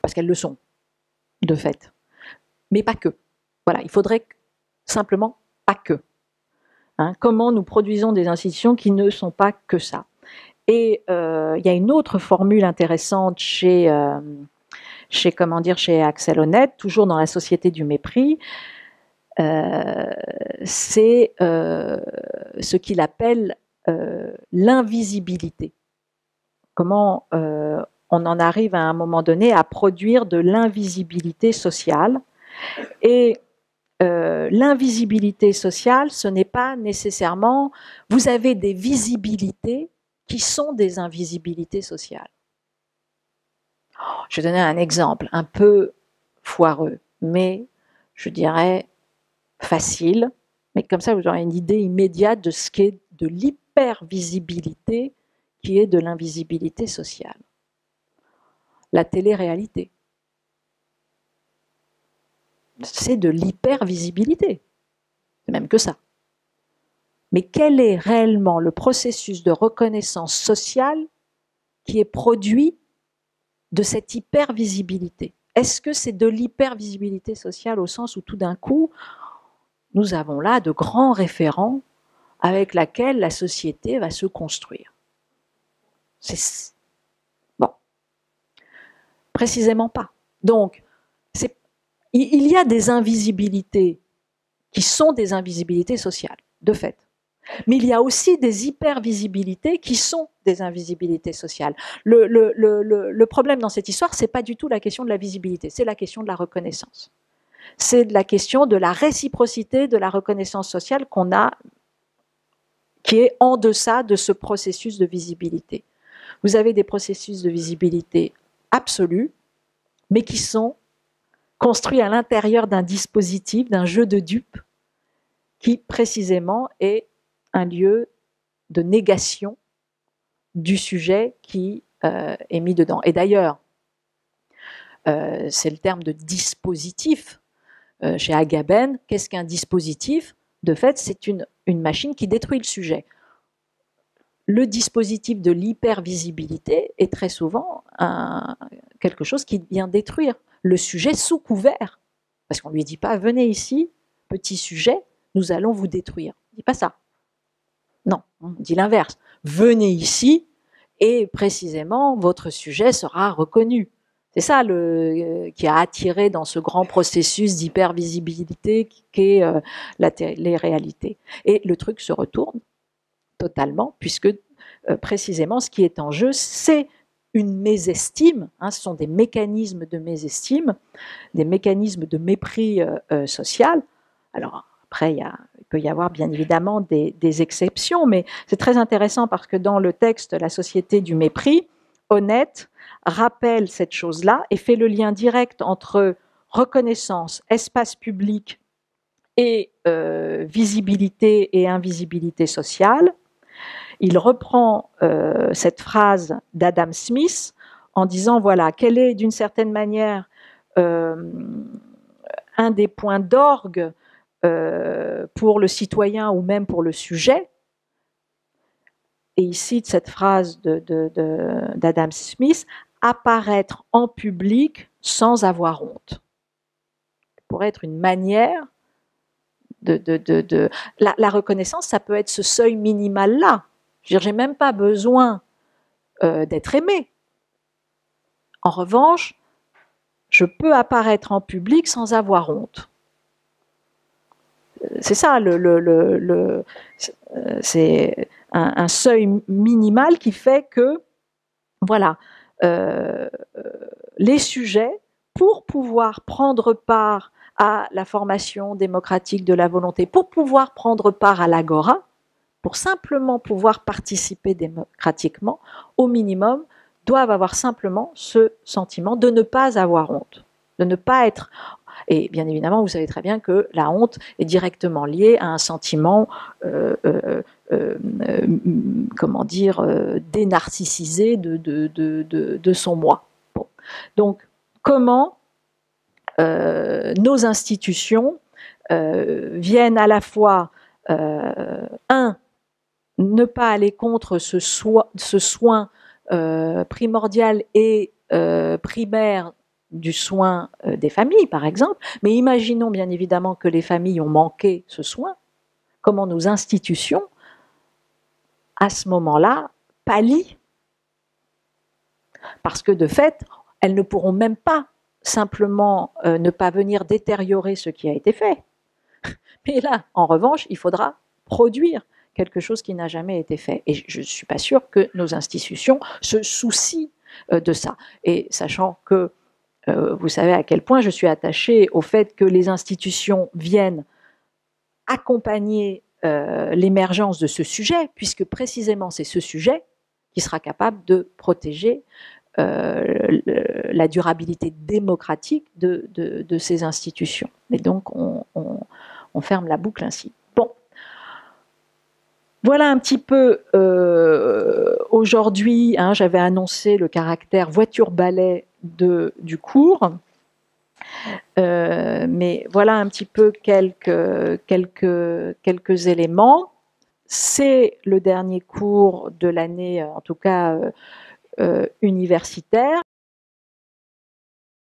Speaker 1: Parce qu'elles le sont, de fait. Mais pas que. Voilà, il faudrait simplement pas que. Hein, comment nous produisons des institutions qui ne sont pas que ça. Et il y a une autre formule intéressante chez Axel Honneth, toujours dans la société du mépris, c'est ce qu'il appelle l'invisibilité. Comment on en arrive à un moment donné à produire de l'invisibilité sociale. Et l'invisibilité sociale, ce n'est pas nécessairement, vous avez des visibilités qui sont des invisibilités sociales. Je vais donner un exemple un peu foireux, mais je dirais facile, mais comme ça vous aurez une idée immédiate de ce qu'est de l'hypervisibilité qui est de l'invisibilité sociale. La télé-réalité. C'est de l'hypervisibilité. C'est même que ça. Mais quel est réellement le processus de reconnaissance sociale qui est produit de cette hypervisibilité? Est-ce que c'est de l'hypervisibilité sociale au sens où tout d'un coup, nous avons là de grands référents avec lesquels la société va se construire? Bon. Précisément pas. Donc, il y a des invisibilités qui sont des invisibilités sociales, de fait. Mais il y a aussi des hypervisibilités qui sont des invisibilités sociales. Le problème dans cette histoire, c'est pas du tout la question de la visibilité, c'est la question de la reconnaissance. C'est la question de la réciprocité de la reconnaissance sociale qu'on a, qui est en deçà de ce processus de visibilité. Vous avez des processus de visibilité absolus, mais qui sont construits à l'intérieur d'un dispositif, d'un jeu de dupes, qui précisément est un lieu de négation du sujet qui est mis dedans. Et d'ailleurs, c'est le terme de dispositif chez Agamben, qu'est-ce qu'un dispositif? De fait, c'est une machine qui détruit le sujet. Le dispositif de l'hypervisibilité est très souvent quelque chose qui vient détruire le sujet sous couvert. Parce qu'on ne lui dit pas, venez ici, petit sujet, nous allons vous détruire. On ne dit pas ça. Non, on dit l'inverse. Venez ici et précisément, votre sujet sera reconnu. C'est ça qui a attiré dans ce grand processus d'hypervisibilité qu'est les réalités. Et le truc se retourne totalement, puisque précisément ce qui est en jeu, c'est une mésestime, ce sont des mécanismes de mésestime, des mécanismes de mépris social. Alors après, il peut y avoir bien évidemment des exceptions, mais c'est très intéressant parce que dans le texte La société du mépris, Honneth rappelle cette chose-là et fait le lien direct entre reconnaissance, espace public et visibilité et invisibilité sociale. Il reprend cette phrase d'Adam Smith en disant, voilà, quel est d'une certaine manière un des points d'orgue pour le citoyen ou même pour le sujet. Et il cite cette phrase d'Adam Smith, apparaître en public sans avoir honte. Ça pourrait être une manière la reconnaissance, ça peut être ce seuil minimal-là. Je veux dire, j'ai même pas besoin d'être aimé. En revanche, je peux apparaître en public sans avoir honte. C'est ça, c'est un seuil minimal qui fait que, voilà, les sujets, pour pouvoir prendre part à la formation démocratique de la volonté, pour pouvoir prendre part à l'agora, pour simplement pouvoir participer démocratiquement, au minimum, doivent avoir simplement ce sentiment de ne pas avoir honte, de ne pas être... Et bien évidemment, vous savez très bien que la honte est directement liée à un sentiment, comment dire, dénarcissisé de son moi. Bon. Donc, comment nos institutions viennent à la fois, ne pas aller contre ce soin primordial et primaire du soin des familles, par exemple, mais imaginons bien évidemment que les familles ont manqué ce soin, comment nos institutions, à ce moment-là, pallient, parce que de fait, elles ne pourront même pas simplement ne pas venir détériorer ce qui a été fait. Mais là, en revanche, il faudra produire quelque chose qui n'a jamais été fait. Et je ne suis pas sûre que nos institutions se soucient de ça. Et sachant que vous savez à quel point je suis attachée au fait que les institutions viennent accompagner l'émergence de ce sujet, puisque précisément c'est ce sujet qui sera capable de protéger la durabilité démocratique de ces institutions. Et donc on ferme la boucle ainsi. Bon, voilà un petit peu aujourd'hui, j'avais annoncé le caractère voiture-balai du cours, mais voilà un petit peu quelques éléments. C'est le dernier cours de l'année, en tout cas universitaire.